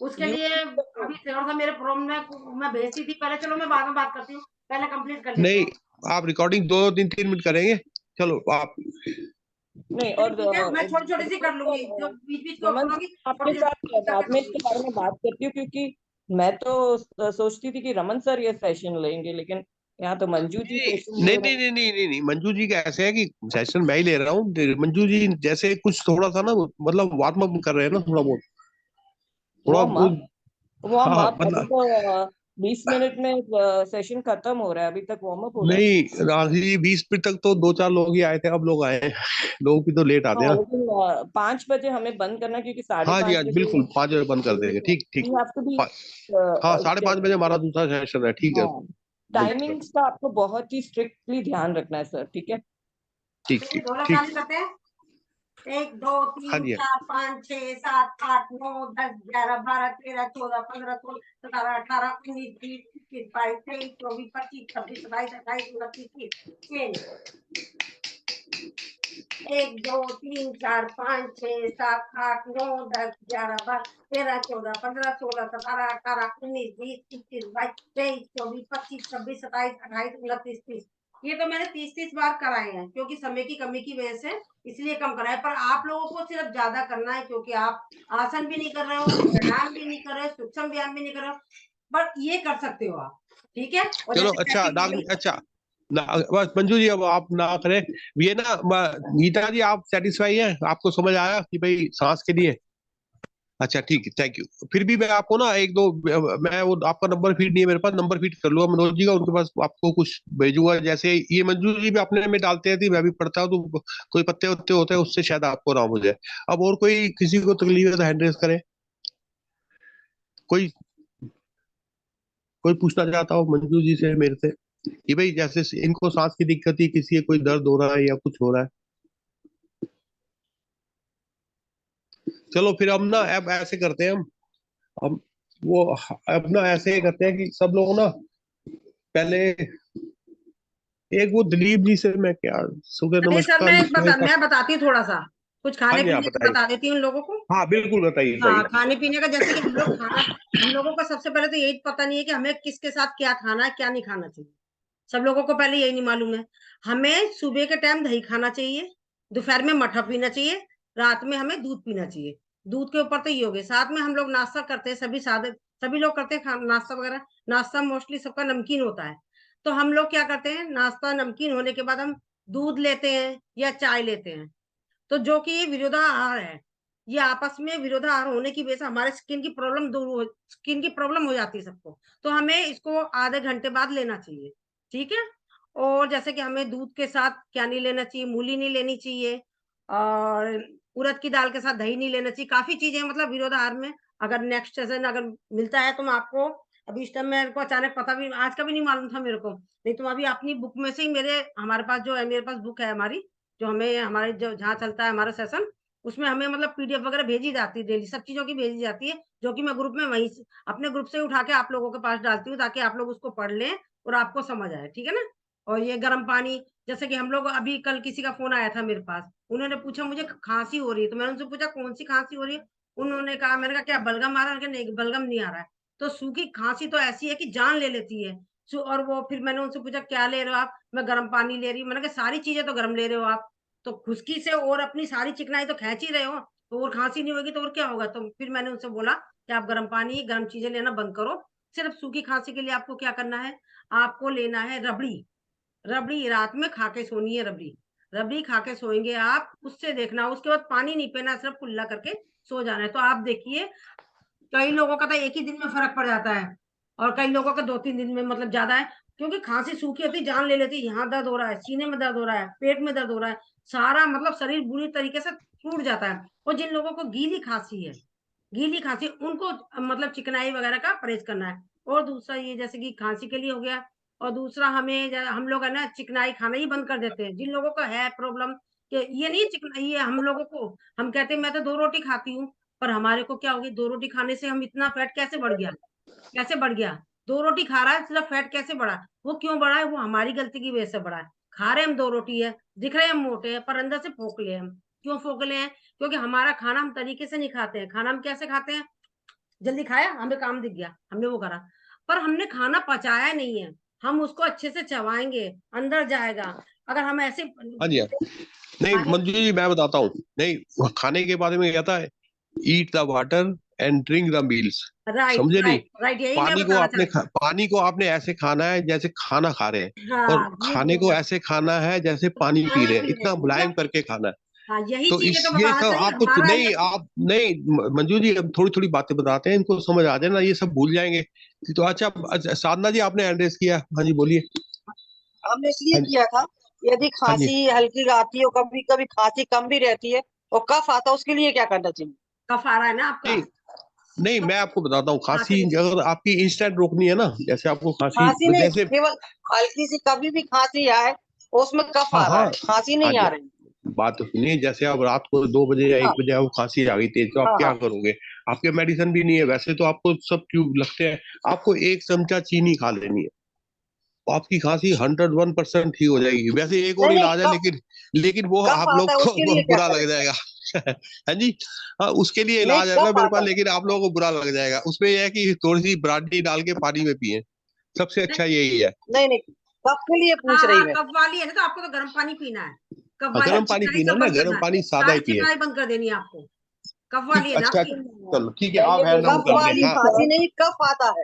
उसके लिए यूट्यूब पे तो अभी थोड़ा सा मेरे प्रॉब्लम है, मैं भेजती थी पहले। चलो मैं बाद में बात करती हूँ, पहले कंप्लीट कर लेते नहीं, हैं। आप रिकॉर्डिंग 2-3 मिनट करेंगे। चलो आप, नहीं। चलिए और ठीक है, मैं छोटी छोटी सी कर लूंगी, जो बीच बीच में रमन ओपन सर, होगी आपके छोटी साथ छोटी करके बाद में कर इसके लूंगी। बारे में बात करती हूँ, क्योंकि मैं तो सोचती थी कि रमन सर ये सेशन लेंगे, लेकिन यहाँ तो मंजू जी नहीं सेशन नहीं ले रहे नहीं हैं। नहीं नहीं नहीं नहीं, मंजू जी का ऐसे है कि सेशन मैं ही ले रहा हूँ। मंजू जी जैसे कुछ थोड़ा सा ना, मतलब वार्म अप कर रहे हैं ना, थोड़ा बहुत, थोड़ा वार्म बहुत। अप, वार्म हाँ अप अभी मतलब, तो 20 मिनट में सेशन खत्म हो रहा है, अभी तक वार्म अप हो रहा है। नहीं राखी 20 मिनट तक तो 2-4 लोग ही आए थे, अब लोग आए हैं। लोग भी तो लेट आते हाँ, हैं ना। लेकिन 5 बजे हमें बंद करना है, क्योंकि साढ़े हाँ जी, पाँच आज बजे बिल्कुल 5 बजे बंद कर देंगे। ठीक ठीक। We have to be. पा- हाँ, 5:30 बजे हमारा दूसरा सेशन है। ठीक है, हाँ, टाइमिंग्स का आपको बहुत ही स्ट्रिक्टली ध्यान रखना है सर, ठीक है? ठीक चलिए ठीक ढोलक ठीक। ताली करते हैं। 1 2 हाँ 3 जी, 4 5 6 7 8 9 10 11 12 13 14 15 16 17 18 19 20 21 22 23 24 25 26 27 28 29 30 1 2 3 4 5 6 7 8 9 10 11 12 13 14 15 16 17 18 19 20 21 22 23 24 25 26 27 28 29 30। ये तो मैंने 30-30 बार कराए हैं क्योंकि समय की कमी की वजह से, इसलिए कम कराए। पर आप लोगों को सिर्फ ज्यादा करना है क्योंकि आप आसन भी नहीं कर रहे हो, प्राणायाम भी नहीं कर रहे हो, सूक्ष्म व्यायाम भी नहीं कर रहे हो, बट ये कर सकते हो आप। ठीक है, और चलो जैसे अच्छा सेटिंग हो डाक, गई। अच्छा ना बस मंजू जी, अब आप ना करें ये ना। गीता जी, आप सेटिस्फाई हैं? आपको समझ आया कि भाई सांस के लिए? अच्छा ठीक है, थैंक यू। फिर भी मैं आपको ना एक दो, मैं वो आपका नंबर फीड नहीं है मेरे पास, नंबर फीड कर लूंगा मनोज जी का, उनके पास आपको कुछ भेजूंगा। जैसे ये मंजू जी भी अपने में डालते रहती, मैं भी पढ़ता हूँ, तो कोई पत्ते उत्ते होते हैं, उससे शायद आपको ना हो जाए। अब और कोई किसी को तकलीफ है तो हैंड रेस करे। कोई कोई पूछना चाहता हो मंजू जी से, मेरे से, कि भाई जैसे इनको सांस की दिक्कत ही, किसी के कोई दर्द हो रहा है या कुछ हो रहा है। चलो फिर हम ना अब ऐसे करते हैं, हम वो अब ना ऐसे करते हैं कि सब लोग ना पहले एक वो दिलीप जी से मैं क्या, सुबह अरे सर, नमस्कार लिखा है। मैं बताती हूँ थोड़ा सा, कुछ हाँ खाने जी, आप पीने का बताइए। बता देती हूँ उन लोगों को। हाँ बिल्कुल, बताइए हाँ, बताइए। खाने पीने का, जैसे कि हम लोगों को सबसे पहले तो यही पता नहीं है कि हमें किसके साथ क्या खाना है, क्या नहीं खाना चाहिए। सब लोगों को पहले यही नहीं मालूम है। हमें सुबह के टाइम दही खाना चाहिए, दोपहर में मठा पीना चाहिए, रात में हमें दूध पीना चाहिए। दूध के ऊपर तो ये हो गए। साथ में हम लोग नाश्ता करते हैं, सभी सादे, सभी लोग करते हैं नाश्ता वगैरह। नाश्ता मोस्टली सबका नमकीन होता है। तो हम लोग क्या करते हैं, नाश्ता नमकीन होने के बाद हम दूध लेते हैं या चाय लेते हैं। तो जो कि ये विरोधाभास है, ये आपस में विरोधाभास होने की वजह से हमारे स्किन की प्रॉब्लम हो जाती है सबको। तो हमें इसको आधे घंटे बाद लेना चाहिए, ठीक है। और जैसे कि हमें दूध के साथ क्या नहीं लेना चाहिए, मूली नहीं लेनी चाहिए, और उड़द की दाल के साथ दही नहीं लेना चाहिए। काफी चीजें मतलब विरोधाभास में। अगर नेक्स्ट सेशन अगर मिलता है तो मैं आपको, अभी इस टाइम मेरे को अचानक पता भी आज का भी नहीं मालूम था मेरे को, नहीं तो अभी अपनी बुक में से ही, हमारे पास जो है, मेरे पास बुक है हमारी, जो हमें हमारे जो जहाँ चलता है हमारा सेशन, उसमें हमें मतलब पीडीएफ वगैरह भेजी जाती है, डेली सब चीज़ों की भेजी जाती है, जो कि मैं ग्रुप में वहीं से अपने ग्रुप से उठा के आप लोगों के पास डालती हूँ, ताकि आप लोग उसको पढ़ लें और आपको समझ आए, ठीक है ना? और ये गर्म पानी, जैसे कि हम लोग अभी कल किसी का फ़ोन आया था मेरे पास, उन्होंने पूछा मुझे खाँसी हो रही है, तो मैंने उनसे पूछा कौन-सी खाँसी हो रही है? उन्होंने कहा, मैंने कहा क्या बलगम आ रहा है? उन्होंने कहा नहीं, बलगम नहीं आ रहा है। तो सूखी खाँसी तो ऐसी है कि जान ले लेती है। और वो फिर मैंने उनसे पूछा क्या ले रहे हो आप? मैं गर्म पानी ले रही हूँ। मैंने कहा सारी चीज़ें तो गर्म ले रहे हो आप। तो खुश्की से और अपनी सारी चिकनाई तो खींच ही रहे हो, तो और खाँसी नहीं होगी तो और क्या होगा? तो फिर मैंने उनसे बोला कि आप गर्म पानी, गर्म चीज़ें लेना बंद करो। सिर्फ़ सूखी खाँसी के लिए आपको क्या करना है, आपको लेना है रबड़ी। रबड़ी रात में खा के सोनी है रबड़ी। रबड़ी खा के सोएँगे आप, उससे देखना उसके बाद पानी नहीं पीना, सिर्फ़ कुल्ला करके सो जाना है। तो आप देखिए, कई लोगों का तो एक ही दिन में फ़र्क पड़ जाता है, और कई लोगों का 2-3 दिन में मतलब ज़्यादा है, क्योंकि खाँसी सूखी होती है, जान ले लेती है, यहाँ दर्द हो रहा है, सीने में दर्द हो रहा है, पेट में दर्द हो रहा है, सारा मतलब शरीर बुरी तरीके से टूट जाता है। और जिन लोगों को गीली खाँसी उनको मतलब चिकनाई वगैरह का परहेज़ करना है। और दूसरा ये जैसे कि खाँसी के लिए हो गया, और दूसरा हमें हम लोग है ना चिकनाई खाना ही बंद कर देते हैं। जिन लोगों को है प्रॉब्लम कि ये नहीं चिकनाई, ये हम लोगों को, हम कहते हैं मैं तो 2 रोटी खाती हूँ, पर हमारे को क्या हो गई, 2 रोटी खाने से हम इतना फैट कैसे बढ़ गया? कैसे बढ़ गया? 2 रोटी खा रहा है, सिर्फ फैट कैसे बढ़ा? वो क्यों बढ़ा है? वो हमारी गलती की वजह से बढ़ा है। खा रहे हम 2 रोटी है, दिख रहे हम मोटे हैं, पर अंदर से खोखले हैं हम। क्यों खोखले हैं? क्योंकि हमारा खाना हम तरीके से नहीं खाते हैं। खाना हम कैसे खाते हैं? जल्दी खाया, हमें काम दिख गया, हमने वो करा। पर हमने खाना पचाया नहीं है। हम उसको अच्छे से चबाएँगे, अंदर जाएगा। अगर हम ऐसे हाँ जी, हाँ। नहीं खाने मंजू जी, मैं बताता हूँ। नहीं, खाने के बारे में कहता है, eat the water and drink the meals. Right, समझे नहीं? राइट, राइट, यही मैं बताना चाहती हूँ। पानी को आपने ऐसे खाना है जैसे खाना खा रहे हैं, और हाँ, ये खाने बोल को रहा ऐसे खाना है जैसे पानी पी पानी रहे हैं, पी रहे इतना हैं, मुलायम मतलब करके खाना है। हाँ, यही तो चीज़ें इस तो ये बताना सब चाहिए आपको हमारा नहीं, ये। आप नहीं, मंजू जी हम थोड़ी थोड़ी बातें बताते हैं, इनको समझ आ जाए ना, ये सब भूल जाएंगे। तो अच्छा, साधना जी आपने एड्रेस किया, हाँ जी बोलिए। हमने इसलिए हाँ जी, किया था, यदि हाँ जी। खांसी हल्की आती है और कभी कभी खांसी कम भी रहती है और कफ आता है, उसके लिए क्या करना चाहिए? कफ आ रहा है ना आपका? नहीं नहीं, तो मैं आपको बताता हूँ, हाँ, खांसी चलिए। अगर आपकी इंस्टेंट रोकनी है ना, जैसे आपको खांसी खांसी नहीं, जैसे, केवल हल्की सी कभी भी खांसी आए और उसमें कफ हाँ आ रहा हाँ, है, खांसी हाँ नहीं आ जी, रही। बात तो सुनिए। जैसे आप रात को 2 बजे या हाँ 1 बजे आपको खांसी आ गई तेज, तो आप हाँ क्या हाँ। करोगे? आपके मेडिसिन भी नहीं है वैसे, तो आपको सब ट्यूब लगते हैं। आपको 1 चमचा चीनी खा लेनी है, तो आपकी खांसी 101% ठीक हो जाएगी। वैसे एक और नहीं नहीं, इलाज है, लेकिन लेकिन वो कफ आप लोग आता है को उसके वो लिए क्या बुरा लग करें? जाएगा। हाँ जी, हाँ उसके लिए नहीं, इलाज है ना कफ मेरे पास, आता है। लेकिन आप लोगों को बुरा लग जाएगा। उसमें यह है कि थोड़ी सी ब्रांडी डाल के पानी में पिए, सबसे अच्छा यही है। नहीं नहीं, कफ के लिए हाँ, पूछ रही हाँ, मैं। कफ वाली है ना, तो आपको तो गर्म पानी पीना है। कफ हाँ, वाली गर्म पानी चिकनाई पीना सब ना, बंद गर्म करना है। पानी सादा ही सारी पिए। चिकनाई बंद कर देनी है आपको। कफ वाली है ना अच्छा आपकी? चलो ठीक है, आप पहले हैंड डाउन कफ बोलिए कर वाली लें। हाँ खांसी नहीं, कफ आता है।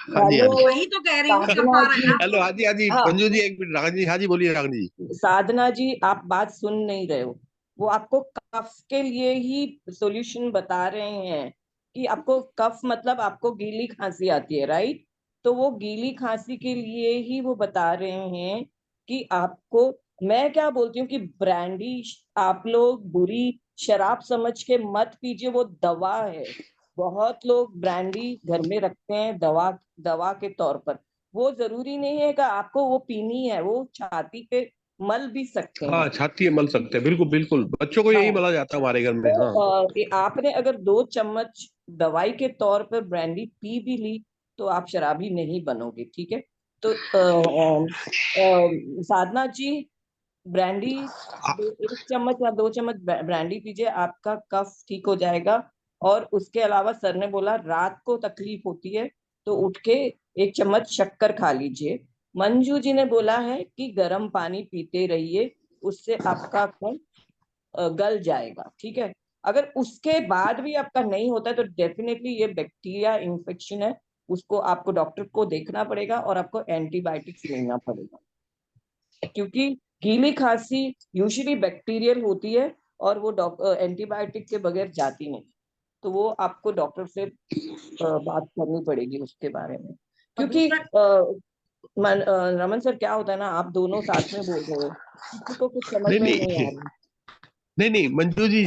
हाँ जी हाँ जी। हेलो वही तो कह रही हूँ, कफ साधना आ रहा है जी। ना हेलो आपको? हाँ जी हाँ मंजू जी, एक मिनट राघव जी, हाँ जी बोलिए राघव जी। साधना जी, आप बात सुन नहीं रहे हो। वो आपको कफ के लिए ही सॉल्यूशन बता रहे हैं कि आपको कफ मतलब आपको गीली खांसी आती है, राइट? तो वो गीली खांसी के लिए ही वो बता रहे हैं कि आपको, मैं क्या बोलती हूँ कि ब्रांडी आप लोग बुरी शराब समझ के मत पीजिए, वो दवा है। बहुत लोग ब्रांडी घर में रखते हैं दवा दवा के तौर पर। वो जरूरी नहीं है कि आपको वो पीनी है, वो छाती पे मल भी सकते हाँ हैं। छाती में मल सकते हैं, बिल्कुल बिल्कुल, बच्चों को यही हाँ, मला जाता है हमारे घर में। तो हाँ आपने अगर 2 चम्मच दवाई के तौर पर ब्रांडी पी भी ली तो आप शराबी नहीं बनोगे, ठीक है? तो साधना जी, ब्रांडी आ- 1 चम्मच या 2 चम्मच ब्रांडी पीजिए, आपका कफ ठीक हो जाएगा। और उसके अलावा सर ने बोला रात को तकलीफ होती है तो उठ के 1 चम्मच शक्कर खा लीजिए। मंजू जी ने बोला है कि गर्म पानी पीते रहिए, उससे आपका कफ गल जाएगा, ठीक है? अगर उसके बाद भी आपका नहीं होता है तो डेफिनेटली ये बैक्टीरिया इन्फेक्शन है, उसको आपको डॉक्टर को देखना पड़ेगा और आपको एंटीबायोटिक्स लेना पड़ेगा, क्योंकि गीली खांसी यूजुअली बैक्टीरियल होती है और वो एंटीबायोटिक के बगैर जाती नहीं। तो वो आपको डॉक्टर से बात करनी पड़ेगी उसके बारे में, और क्योंकि दूसरा रमन सर क्या होता है ना, आप दोनों साथ में बोल रहे हो, किसी को कुछ समझ नहीं में नहीं नहीं आ रहा। नहीं नहीं मंजू जी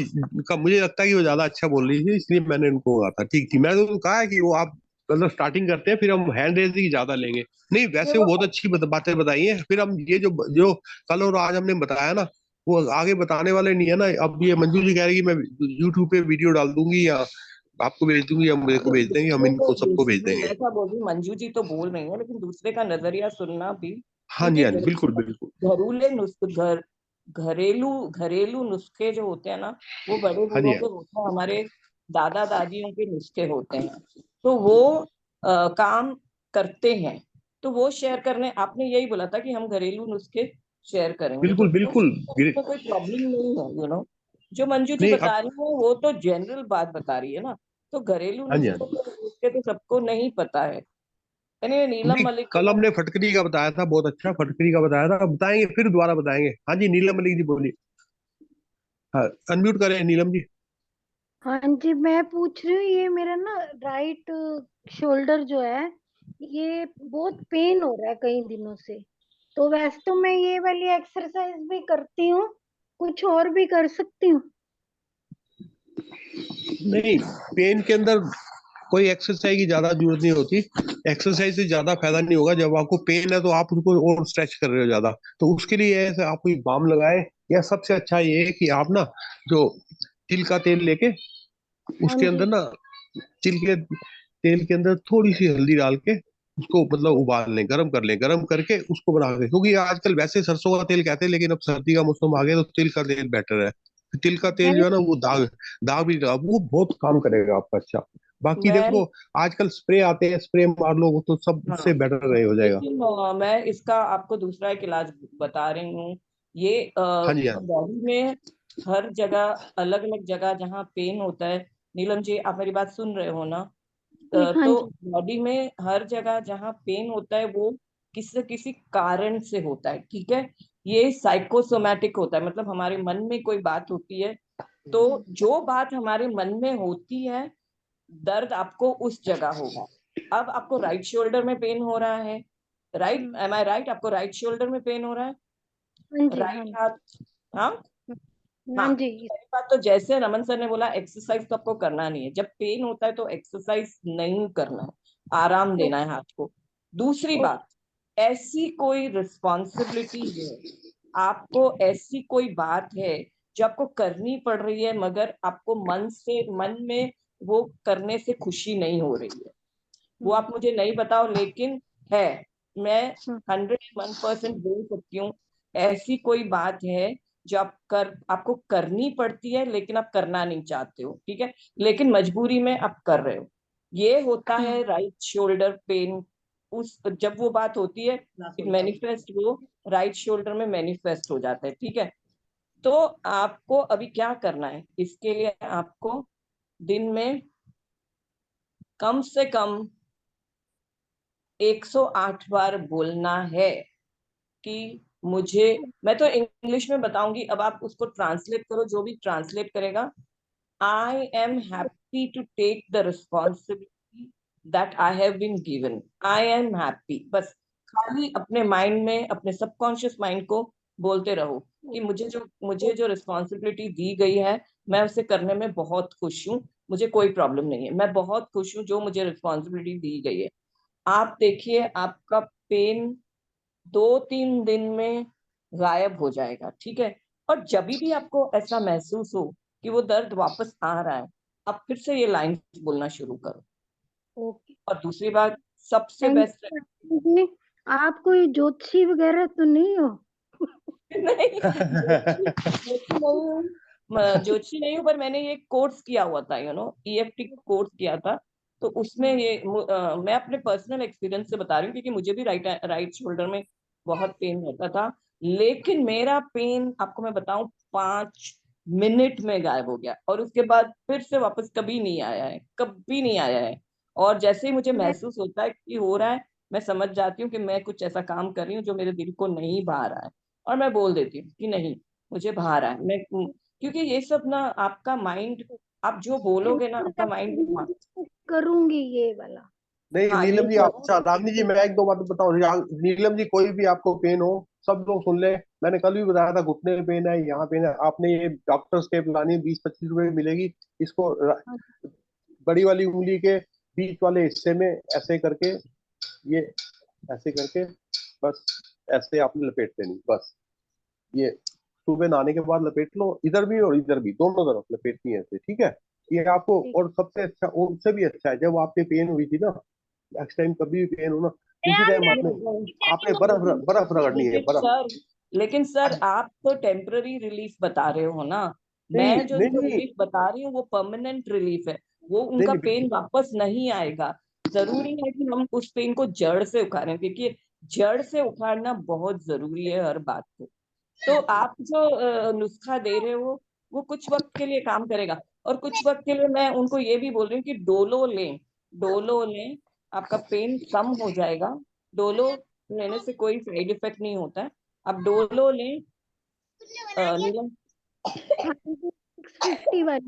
का मुझे लगता है कि वो ज्यादा अच्छा बोल रही थी, इसलिए मैंने उनको कहा था। ठीक थी, मैंने तो उनको कहा है कि वो आप मतलब स्टार्टिंग करते हैं, फिर हम हैंड रेजिंग ज्यादा लेंगे। नहीं वैसे वो बहुत अच्छी बातें बताई हैं, फिर हम ये जो जो कल और आज हमने बताया ना, वो आगे बताने वाले नहीं है ना। अब ये मंजू जी कह रही है कि मैं यूट्यूब पे वीडियो डाल दूंगी, या आपको भेज दूंगी, या मेरे को नहीं, भेज देंगे, हम इनको सबको भेज दूसरे देंगे। मैं क्या बोल रही हूँ, मंजू जी तो बोल रही है, लेकिन दूसरे का नजरिया सुनना भी, हाँ जी क्योंकि हाँ जी बिल्कुल बिल्कुल। घरूले नुस्खे घरेलू घरेलू नुस्खे जो होते हैं ना, वो बड़े हाँ जी बूढ़ों हाँ के होते हैं, हमारे दादा दादियों के नुस्खे होते हैं। तो वो काम करते हैं, तो वो शेयर करने, आपने यही बोला था कि हम घरेलू नुस्खे शेयर करेंगे, तो बिल्कुल बिल्कुल। उसमें कोई प्रॉब्लम नहीं है, जो मंजू जी नहीं बता अब रही है वो तो जनरल बात बता रही है ना। तो घरेलू हाँ जी हाँ जी। नुस्खे तो सबको नहीं पता है। यानी नीलम नहीं मलिक कल हमने फटकरी का बताया था, बहुत अच्छा फटकरी का बताया था, बताएंगे फिर दोबारा बताएंगे। हाँ जी नीलम मलिक जी बोलिए। हाँ अनम्यूट करें नीलम जी। हाँ जी, मैं पूछ रही हूँ, ये मेरा ना राइट शोल्डर जो है, ये बहुत पेन हो रहा है कई दिनों से। तो वैसे तो मैं ये वाली एक्सरसाइज भी करती हूँ, कुछ और भी कर सकती हूँ? नहीं पेन के अंदर कोई एक्सरसाइज की ज्यादा जरूरत नहीं होती। एक्सरसाइज से ज्यादा फायदा नहीं होगा। जब आपको पेन है तो आप उसको और स्ट्रेच कर रहे हो ज्यादा, तो उसके लिए ऐसे आप कोई बाम लगाए, या सबसे अच्छा ये है कि आप ना जो तिल का तेल लेके हाँ उसके जी। अंदर ना तिल के तेल के अंदर थोड़ी सी हल्दी डाल के उसको मतलब उबाल लें, गरम कर लें, गरम करके उसको बना के, क्योंकि आजकल वैसे सरसों का तेल कहते हैं, लेकिन अब सर्दी का मौसम आ गया तो तिल का तेल बेटर है। तिल का तेल जो मैंने है ना वो दाग दाग भी वो बहुत काम करेगा आपका। अच्छा बाकी मैं देखो आजकल स्प्रे आते हैं, स्प्रे मार लो तो सब हाँ, उससे बेटर रहे हो जाएगा। लेकिन मैं इसका आपको दूसरा एक इलाज बता रही हूँ। ये हाँ जी हाँ बॉडी में हर जगह, अलग अलग जगह जहाँ पेन होता है, नीलम जी आप मेरी बात सुन रहे हो ना? हाँ तो जी। बॉडी में हर जगह जहाँ पेन होता है वो किसी न किसी कारण से होता है, ठीक है? ये साइकोसोमैटिक होता है, मतलब हमारे मन में कोई बात होती है। तो जो बात हमारे मन में होती है, दर्द आपको उस जगह होगा। अब आपको राइट शोल्डर में पेन हो रहा है, राइट, एम आई राइट? आपको राइट शोल्डर में पेन हो रहा है, हाँ जी। हाँ राइट जी। हाथ। हाँ हाँ हाँ। जी। पहली बात तो जैसे रमन सर ने बोला, एक्सरसाइज तो आपको करना नहीं है, जब पेन होता है तो एक्सरसाइज नहीं करना है, आराम ओ, देना है हाथ को। दूसरी ओ, बात, ऐसी कोई रिस्पॉन्सिबिलिटी है, आपको ऐसी कोई बात है जो आपको करनी पड़ रही है, मगर आपको मन में वो करने से खुशी नहीं हो रही है, वो आप मुझे नहीं बताओ, लेकिन है, मैं हम्म, 101% बोल सकती हूँ, ऐसी कोई बात है जो आपको करनी पड़ती है लेकिन आप करना नहीं चाहते हो, ठीक है, लेकिन मजबूरी में आप कर रहे हो। ये होता है राइट शोल्डर पेन। उस जब वो बात होती है, मैनिफेस्ट, वो राइट शोल्डर में मैनिफेस्ट हो जाता है, ठीक है? तो आपको अभी क्या करना है, इसके लिए आपको दिन में कम से कम 108 बार बोलना है कि मुझे, मैं तो इंग्लिश में बताऊंगी, अब आप उसको ट्रांसलेट करो, जो भी ट्रांसलेट करेगा। I am happy to take the responsibility that I have been given. I am happy, बस खाली अपने माइंड में, अपने सबकॉन्शियस माइंड को बोलते रहो कि मुझे जो रिस्पॉन्सिबिलिटी दी गई है, मैं उसे करने में बहुत खुश हूँ, मुझे कोई प्रॉब्लम नहीं है, मैं बहुत खुश हूँ जो मुझे रिस्पॉन्सिबिलिटी दी गई है। आप देखिए आपका पेन 2-3 दिन में गायब हो जाएगा, ठीक है। और जब भी आपको ऐसा महसूस हो कि वो दर्द वापस आ रहा है, आप फिर से ये लाइन बोलना शुरू करो। ओके। और दूसरी बात, सबसे थैंक बेस्ट यू। आप कोई ज्योतिषी वगैरह तो नहीं हो? नहीं, ज्योतिषी नहीं हूँ, पर मैंने ये कोर्स किया हुआ था, EFT कोर्स किया था। तो उसमें मैं अपने पर्सनल एक्सपीरियंस से बता रही हूँ, क्योंकि मुझे भी राइट शोल्डर में बहुत पेन रहता था। लेकिन मेरा पेन, आपको मैं बताऊं, 5 मिनट में गायब हो गया, और उसके बाद फिर से वापस कभी नहीं आया है, कभी नहीं आया है। और जैसे ही मुझे महसूस होता है कि हो रहा है, मैं समझ जाती हूँ कि मैं कुछ ऐसा काम कर रही हूँ जो मेरे दिल को नहीं भा रहा है, और मैं बोल देती हूँ कि नहीं, मुझे भा रहा है। क्योंकि ये सब ना, आपका माइंड, आप जो बोलोगे ना, आपका माइंड। करूंगी ये वाला। नहीं हाँ, ये नीलम जी, आप, करो। अच्छा रागनी जी, मैं एक दो बात बताऊं। नीलम जी, कोई भी आपको पेन हो, सब लोग सुन ले। मैंने कल भी बताया था, घुटने में पेन है, यहाँ पेन है, आपने ये डॉक्टर टेप लानी है, 20-25 रुपए की मिलेगी। इसको बड़ी वाली उंगली के बीच वाले हिस्से में ऐसे करके, ये ऐसे करके, बस ऐसे आपने लपेट देनी, बस। ये सुबह नहाने के बाद लपेट लो, इधर भी और इधर भी, दोनों तरफ लपेटनी है ऐसे, ठीक है। ये आपको, और सबसे अच्छा, उससे भी अच्छा है, जब आपके पेन हुई थी ना, नेक्स्ट टाइम कभी भी पेन हो ना, उसी टाइम आपने आपने बर्फ बर्फ रगड़नी है, लेकिन बर्फ। सर लेकिन सर, आज आप तो टेम्पररी रिलीफ बता रहे हो ना। नहीं मैं जो नहीं जो नहीं रिलीफ बता रही हूँ वो परमानेंट रिलीफ है। वो नहीं उनका नहीं, पेन वापस नहीं आएगा। जरूरी है कि हम उस पेन को जड़ से उखाड़ें, क्योंकि जड़ से उखाड़ना बहुत जरूरी है हर बात को। तो आप जो नुस्खा दे रहे हो, वो कुछ वक्त के लिए काम करेगा, और कुछ वक्त के लिए मैं उनको ये भी बोल रही हूँ कि डोलो लें। डोलो लें, आपका पेन कम हो जाएगा। डोलो लेने से कोई साइड इफेक्ट नहीं होता है। आप डोलो लें, नीलम। 650 वाली मैं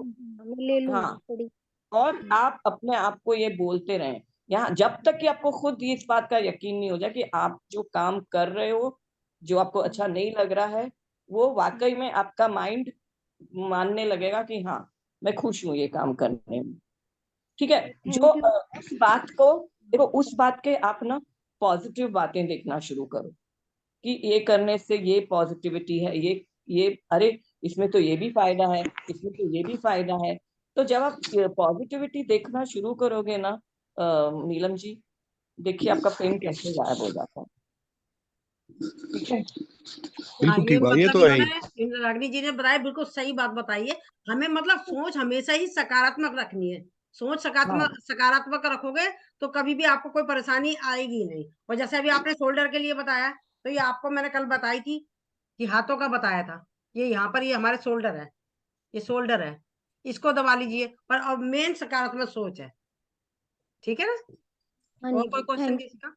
ले लूंगी हाँ, थोड़ी। और आप अपने आप को ये बोलते रहें, यहाँ जब तक कि आपको खुद इस बात का यकीन नहीं हो जाए कि आप जो काम कर रहे हो, जो आपको अच्छा नहीं लग रहा है, वो वाकई में आपका माइंड मानने लगेगा कि हाँ, मैं खुश हूँ ये काम करने में। ठीक है। जो थैंक यू। उस बात को, देखो, उस बात के आप ना पॉजिटिव बातें देखना शुरू करो कि ये करने से ये पॉजिटिविटी है, ये अरे, इसमें तो ये भी फायदा है, इसमें तो ये भी फायदा है। तो जब आप पॉजिटिविटी देखना शुरू करोगे ना, नीलम जी, देखिए आपका पेन कैसे गायब हो जाता है। ठीक है। हाँ, बिल्कुल ये ठीक बात, ये मतलब तो है ही। रागिनी जी ने बताया, बिल्कुल सही बात बताई है। हमें मतलब सोच हमेशा ही सकारात्मक रखनी है। सोच हाँ, सकारात्मक रखोगे तो कभी भी आपको कोई परेशानी आएगी ही नहीं। और जैसे अभी आपने शोल्डर के लिए बताया, तो ये आपको मैंने कल बताई थी कि हाथों का बताया था। ये यहाँ पर, ये हमारे शोल्डर है, ये शोल्डर है, इसको दबा लीजिए। पर और मेन सकारात्मक सोच है, ठीक है ना। हाँ और कोई जी, क्वेश्चन थैंक किसी का?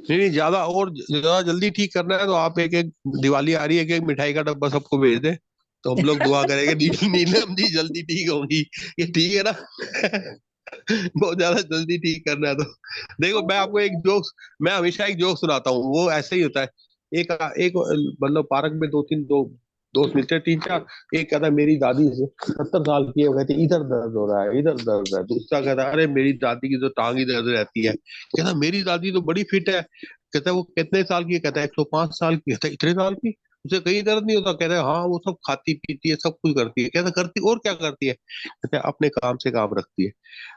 नहीं नहीं, ज्यादा और ज्यादा जल्दी ठीक करना है तो आप एक एक, दिवाली आ रही है, एक एक मिठाई का डब्बा सबको भेज दे, तो हम लोग दुआ करेंगे नीलम जी जल्दी ठीक होंगी। ये ठीक है ना? बहुत ज्यादा जल्दी ठीक करना है तो देखो, मैं आपको एक जोक, मैं हमेशा एक जोक सुनाता हूँ, वो ऐसे ही होता है। एक एक मतलब पार्क में दो दोस्त मिलते हैं, 3-4। एक कहता है, मेरी दादी 70 साल की है, वो कहती है, इधर दर्द हो रहा है, इधर दर्द है। दूसरा कहता है, अरे मेरी दादी की तो टांग ही दर्द रहती है। कहता है, मेरी दादी तो बड़ी फिट है। कहता है, वो कितने साल की है? कहता है, 105 साल की। कहता है, इतने साल की, उसे कहीं दर्द नहीं होता? कहता है, हाँ, वो सब खाती पीती है, सब कुछ करती है। कहता है, करती और क्या करती है? कहता है, अपने काम से काम रखती है।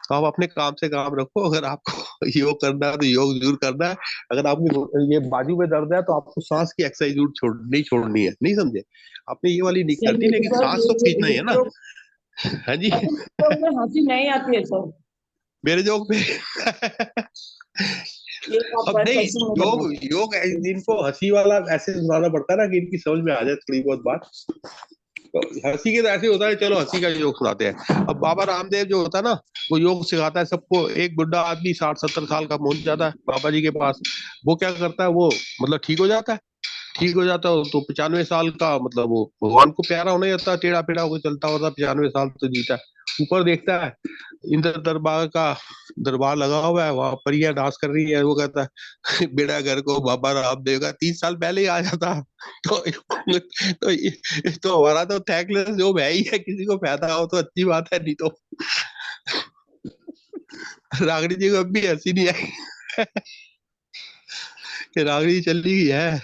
तो आप अपने काम से काम रखो। अगर आपको योग करना है तो योग जरूर करना है। अगर आपको ये बाजू में दर्द है तो आपको सांस की एक्सरसाइज जरूर नहीं छोड़नी है, नहीं समझे? आपने ये वाली नहीं करनी, लेकिन सर, सांस तो खींचना ही है ना। हाँ जी। तो में हंसी नहीं आती है सर। मेरे जोक पे ये आप अब नहीं, सेशन में योग करना। योग इनको हंसी वाला ऐसे सुनाना पड़ता है ना कि इनकी समझ में आ जाए थोड़ी बहुत बात। तो हंसी के तो ऐसे होता है, चलो हंसी का योग सुनाते हैं। अब बाबा रामदेव जो होता है ना, वो योग सिखाता है सबको। एक बुढ़ा आदमी 60-70 साल का पहुंच जाता है बाबा जी के पास। वो क्या करता है, वो मतलब ठीक हो जाता है। ठीक हो जाता है तो 95 साल का, मतलब वो भगवान को प्यारा होने जाता है, टेढ़ा पेढ़ा होकर चलता होता, 95 साल तो जीता है। ऊपर देखता है इंद्र दरबार का दरबार लगा हुआ है, वहां परियां डांस कर रही है। वो कहता है बेड़ा घर को बाबा रामदेव का 30 साल पहले ही आ जाता। तो तो हमारा तो थैंकलेस जॉब है ही है, किसी को फायदा हो तो अच्छी बात है, नहीं तो रागड़ी जी को अब भी हंसी नहीं आई कि रागड़ी जी चली गई है।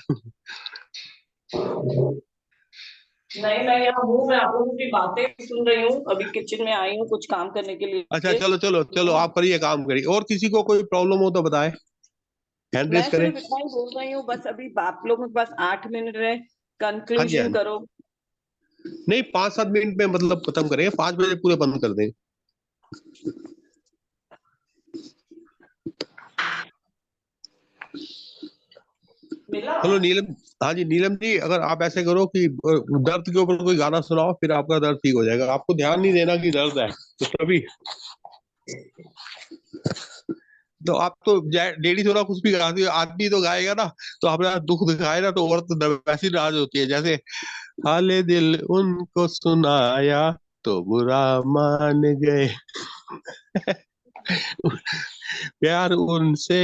नहीं, मैं यहाँ हूँ, मैं आप लोगों की बातें सुन रही हूँ, अभी किचन में आई हूँ कुछ काम करने के अच्छा, लिए। चलो चलो चलो, आप करिए, काम करिए। और किसी को कोई प्रॉब्लम हो तो बताए, हैंड मैं रेस करें। सिर्फ इतना ही बोल रही हूँ, बस अभी आप लोगों के पास 8 मिनट है, हाँ जी, हाँ कंक्लूजन जी। करो। नहीं, 5-7 मिनट में मतलब खत्म करेंगे, 5 बजे पूरे बंद कर देंगे। मिला? चलो नीलम, हाँ जी नीलम जी, अगर आप ऐसे करो कि दर्द के ऊपर कोई गाना सुनाओ, फिर आपका दर्द ठीक हो जाएगा। आपको ध्यान नहीं देना कि दर्द है तो तभी। तो आप तो लेडी थोड़ा कुछ भी गाती हो, आदमी तो गाएगा ना, तो अपना दुख दिखाए ना, तो औरत वैसी नाराज होती है। जैसे हाले दिल उनको सुनाया तो बुरा मान गए, प्यार उनसे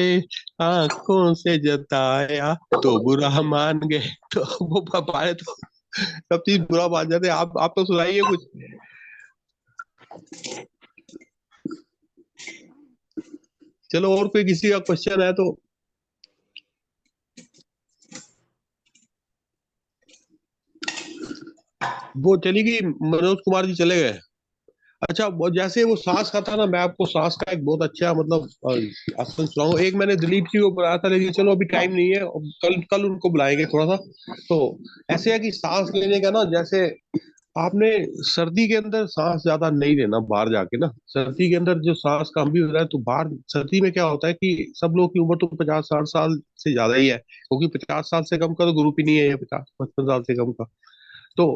आंखों से जताया तो बुरा मान गए। तो वो हमारे तो सब चीज बुरा मान जाते हैं। आप तो सुनाइए कुछ। चलो, और कोई किसी का क्वेश्चन है तो। वो चली गई, मनोज कुमार जी चले गए। अच्छा, वो जैसे वो सांस का था ना, मैं आपको सांस का एक बहुत अच्छा मतलब आसन सुनाऊं। एक मैंने दिलीप जी को बुलाया था, लेकिन चलो अभी टाइम नहीं है, कल कल उनको बुलाएंगे थोड़ा सा। तो ऐसे है कि सांस लेने का ना, जैसे आपने सर्दी के अंदर सांस ज्यादा नहीं लेना बाहर जाके ना। सर्दी के अंदर जो सांस काम भी हो रहा है, तो बाहर सर्दी में क्या होता है कि सब लोग की उम्र तो 50-60 साल से ज्यादा ही है, क्योंकि 50 साल से कम का तो ग्रुप ही नहीं है ये, 50-55 साल से कम का। तो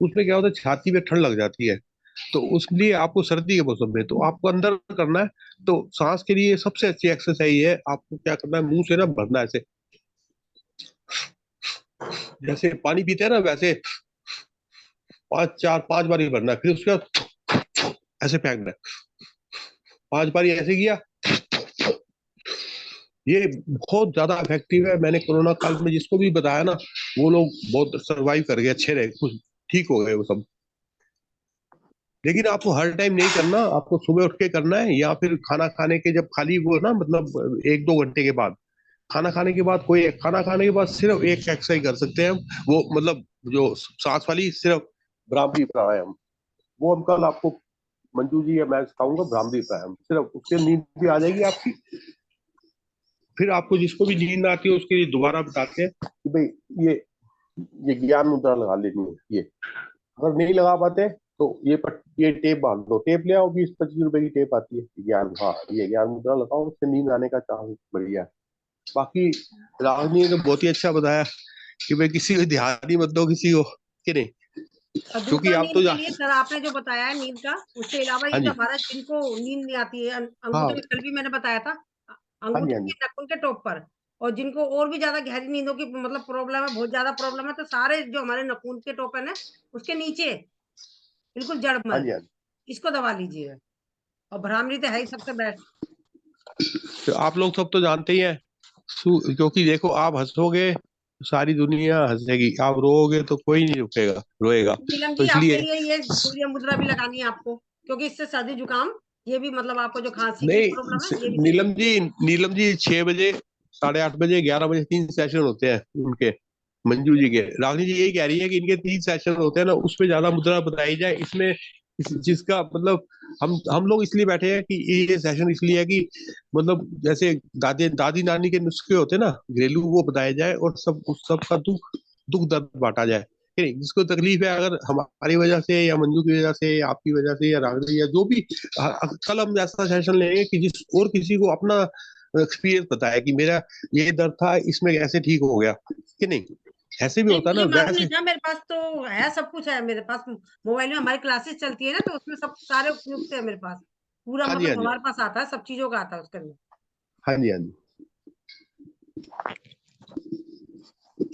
उसमें क्या होता है, छाती में ठंड लग जाती है। तो उसके लिए आपको सर्दी के मौसम में तो आपको अंदर करना है। तो सांस के लिए सबसे अच्छी एक्सरसाइज है, आपको क्या करना है, मुंह से ना भरना है ऐसे, जैसे पानी पीते हैं ना वैसे 5 बार ही भरना है। फिर उसके बाद ऐसे फेंकना है, 5 बार ऐसे किया। ये बहुत ज्यादा इफेक्टिव है। मैंने कोरोना काल में जिसको भी बताया ना, वो लोग बहुत सरवाइव कर गए, अच्छे रहे, कुछ ठीक हो गए वो सब। लेकिन आपको हर टाइम नहीं करना, आपको सुबह उठ के करना है, या फिर खाना खाने के जब खाली वो ना, मतलब 1-2 घंटे के बाद। खाना खाने के बाद, कोई खाना खाने के बाद सिर्फ एक एक्सरसाइज कर सकते हैं हम, वो मतलब जो सांस वाली, सिर्फ भ्रामरी प्राणायाम। वो हम कल आपको मंजू जी या मैं सिखाऊंगा, भ्रामरी प्राणायाम। सिर्फ उससे नींद भी आ जाएगी आपकी। फिर आपको जिसको भी नींद ना आती है उसके लिए दोबारा बताते हैं कि भाई ये ये ज्ञान मुद्रा लगा लेनी है। ये अगर नहीं लगा पाते तो ये टेप बांध दो, टेप ले आओ, 20-25 रुपए की टेप आती है ज्ञान। हाँ, ये ज्ञान मुद्रा लगाओ, उससे नींद आने का चांस बढ़िया है। बाकी राजनी ने तो बहुत ही अच्छा बताया कि भाई किसी को ध्यान ही मत दो किसी को, कि नहीं, और क्योंकि दूसरा आप तो नींद के लिए सर आपने जो बताया है नींद का, उसके अलावा हाँ ये जो जी, हमारा जिनको नींद नहीं आती है, हाँ, अंगूठे कल भी मैंने बताया था, हाँ जी, अंगूठे हाँ के जी, नखून के टॉप पर, और जिनको और भी ज्यादा गहरी नींदों की मतलब प्रॉब्लम है, बहुत ज्यादा प्रॉब्लम है, तो सारे जो हमारे नखून के टॉप है ना, उसके नीचे बिल्कुल जड़ हाँ में जी, हाँ जी। इसको दबा लीजिए। और भ्रामरी तो है ही सबसे बेस्ट। तो आप लोग सब तो जानते ही हैं। क्योंकि देखो, आप हंसोगे सारी दुनिया हंसेगी, आप रोओगे तो कोई नहीं रुकेगा, रोएगा। नीलम तो जी आपके इसलिए लिए ये सूर्य मुद्रा भी लगानी है आपको, क्योंकि इससे सर्दी जुकाम, ये भी मतलब आपको जो खांसी की प्रॉब्लम है ये भी सही नीलम होगी। जी, नीलम जी 6 बजे, 8:30 बजे, 11 बजे 3 सेशन होते हैं उनके, मंजू जी के। रागनी जी यही कह रही है कि इनके 3 सेशन होते हैं ना, उसमें ज्यादा मुद्रा बताई जाए इसमें। जिसका मतलब हम लोग इसलिए बैठे हैं कि ये सेशन इसलिए है कि मतलब जैसे दादी दादी नानी के नुस्खे होते हैं ना घरेलू, वो बताए जाए, और सब उस सब का दुख दुख दर्द बांटा जाए, कि नहीं। जिसको तकलीफ है, अगर हमारी वजह से या मंजू की वजह से या आपकी वजह से या रागनी या जो भी, कल हम ऐसा सेशन लेंगे कि जिस और किसी को अपना एक्सपीरियंस बताया कि मेरा ये दर्द था, इसमें कैसे ठीक हो गया, कि नहीं। ऐसे भी होता है ना ये मालूम वैसे। नहीं था, मेरे पास तो है, सब कुछ है मेरे पास। मोबाइल में हमारी क्लासेस चलती है ना, तो उसमें सब सारे उपयुक्त है मेरे पास। पूरा हाँ जी, हाँ मतलब जी, हमारे पास आता है, सब चीजों का आता है उसके अंदर। हाँ जी, हाँ जी।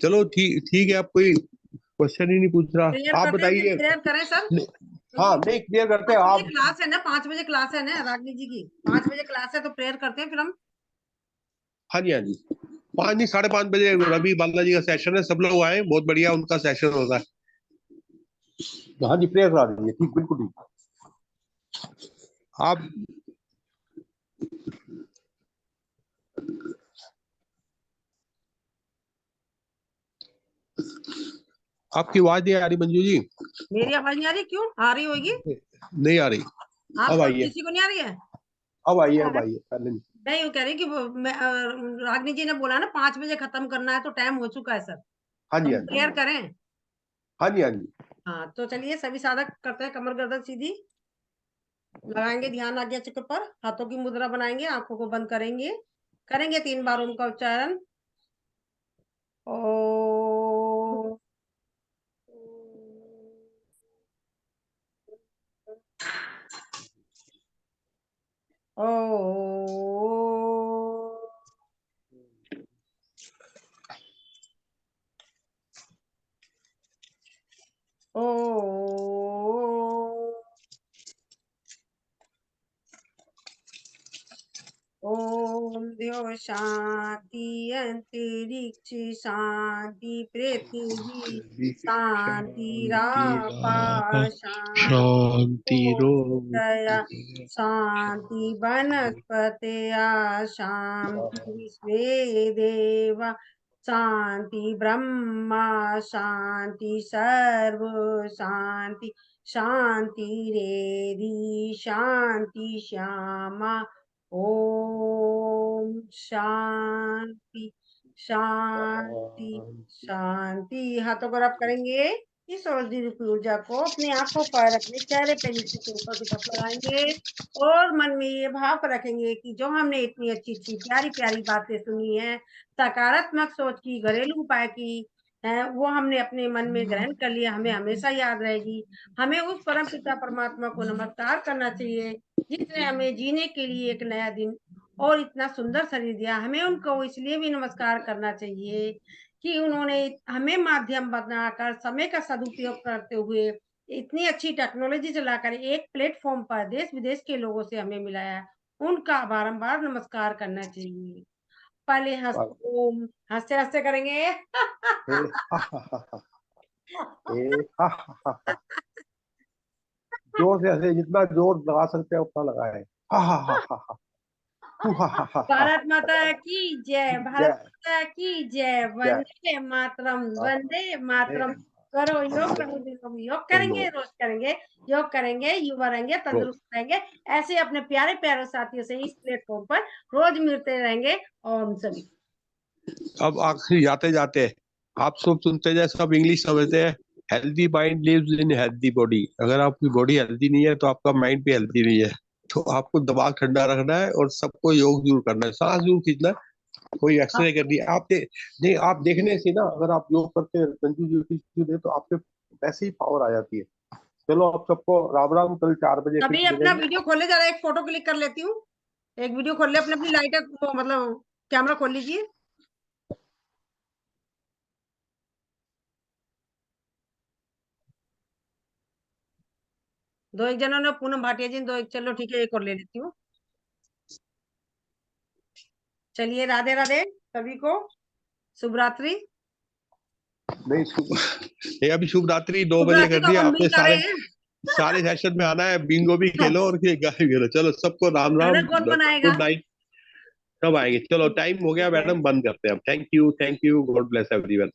चलो ठीक ठीक है, आप कोई क्वेश्चन ही नहीं पूछ रहा, प्रेयर आप करते हैं, फिर बताइए। प्रेयर करें सर, नहीं, हाँ क्योंकि नहीं क्लियर करते 5 हैं बजे आप। क्लास है ना, 5 बजे क्लास है ना रागनी जी की, 5 बजे क्लास है, तो प्रेयर करते हैं फिर हम। हाँ जी, हाँ जी। 5 नहीं 5:30 बजे रवि बालाजी का सेशन है, सब लोग आए, बहुत बढ़िया उनका सेशन होता है। हाँ जी, प्रेयर करा दीजिए, ठीक, बिल्कुल ठीक। आप आपकी आवाज नहीं आ रही मंजू जी। मेरी आवाज नहीं आ रही? क्यों आ रही होगी? नहीं आ रही। अब आपको आइए, किसी को नहीं आ रही है? अब आइए, अब आइए, पहले नहीं। मैं यूँ कह रही कि रागनी जी ने बोला ना 5 बजे खत्म करना है, तो टाइम हो चुका है सर, हाँ तो जी, हम हाँ जी, प्रेयर करें। हाँ जी, हाँ जी। हाँ, तो चलिए सभी साधक करते हैं, कमर गर्दन सीधी लगाएंगे, ध्यान आज्ञा चक्र पर, हाथों की मुद्रा बनाएंगे, आंखों को बंद करेंगे, करेंगे 3 बार ओम का उच्चारण। ओ ओ ओ ओम द्यो शांति अंतरिक्ष शांति पृथ्वी शांति रापा शांति शांति दया शांति वनस्पतया शांति विश्वे देवा शांति ब्रह्मा शांति सर्व शांति शांति रेधि शांति श्यामा ओम शांति शांति शांति। हाथों को रब करेंगे, इस औषधि रूपी ऊर्जा को अपनी आंखों पर, अपने चेहरे पे नीचे से ऊपर की तरफ लगाएंगे और मन में ये भाव कर रखेंगे कि जो हमने इतनी अच्छी अच्छी प्यारी प्यारी बातें सुनी है, सकारात्मक सोच की, घरेलू उपाय की है, वो हमने अपने मन में ग्रहण कर लिया, हमें हमेशा याद रहेगी। हमें उस परम पिता परमात्मा को नमस्कार करना चाहिए जिसने हमें जीने के लिए एक नया दिन और इतना सुंदर शरीर दिया। हमें उनको इसलिए भी नमस्कार करना चाहिए कि उन्होंने हमें माध्यम बनाकर समय का सदुपयोग करते हुए इतनी अच्छी टेक्नोलॉजी चलाकर एक प्लेटफॉर्म पर देश विदेश के लोगों से हमें मिलाया। उनका बारंबार नमस्कार करना चाहिए। पहले ओम हंसते हंसते करेंगे। जोर से हंसे, जितना जोर लगा सकते हैं उतना लगाए। हा हा हा हा हा हा हा हा हा। भारत माता की जय, भारत जय माता की जय, जय वंदे मातरम, मातरम। वंदे मातरम। करो योग करो, देखो योग करेंगे, रोज करेंगे, योग करेंगे, युवा रहेंगे, रोज। तंदुरुस्त रहेंगे। ऐसे अपने प्यारे प्यारे साथियों से इस प्लेटफॉर्म पर रोज मिलते रहेंगे। ओम सभी। अब आखिरी जाते जाते आप सब सुनते जाए, सब इंग्लिश समझते हैं। Healthy mind lives in healthy body. अगर आपकी बॉडी हेल्दी नहीं है तो आपका माइंड भी हेल्दी नहीं है। तो आपको दिमाग ठंडा रखना है और सबको योग जरूर करना है, सांस जरूर खींचना है, कोई एक्सरसाइज करनी है। नहीं, आप देखने से ना, अगर आप योग करते हैं संजू जी दे, तो आपके वैसे ही पावर आ जाती है। चलो आप सबको राम राम, कल 4 बजे फिर अभी अपना मिलेंगे। वीडियो खोले, जरा एक फोटो क्लिक कर लेती हूँ। एक वीडियो खोल ले, अपने अपनी लाइट मतलब कैमरा खोल लीजिए। दो एक जनों ने, पूनम भाटिया जी, दो एक, चलो ठीक है, एक और ले लेती हूँ। चलिए, राधे राधे सभी को, शुभ रात्रि। नहीं नहीं, अभी शुभ रात्रि 2 बजे शुभ रात्रि कर को अब दिया हम आपने। मिल कर सारे रहे हैं। सारे सेशन में आना है, बिंगो भी खेलो और फिर गाय भी खेलो। चलो सबको राम राम, खाना कौन बनाएगा? Good night. कब आएंगे? चलो टाइम हो गया ठीक है। मैडम, बंद करते हैं अब। Thank you, God bless everyone.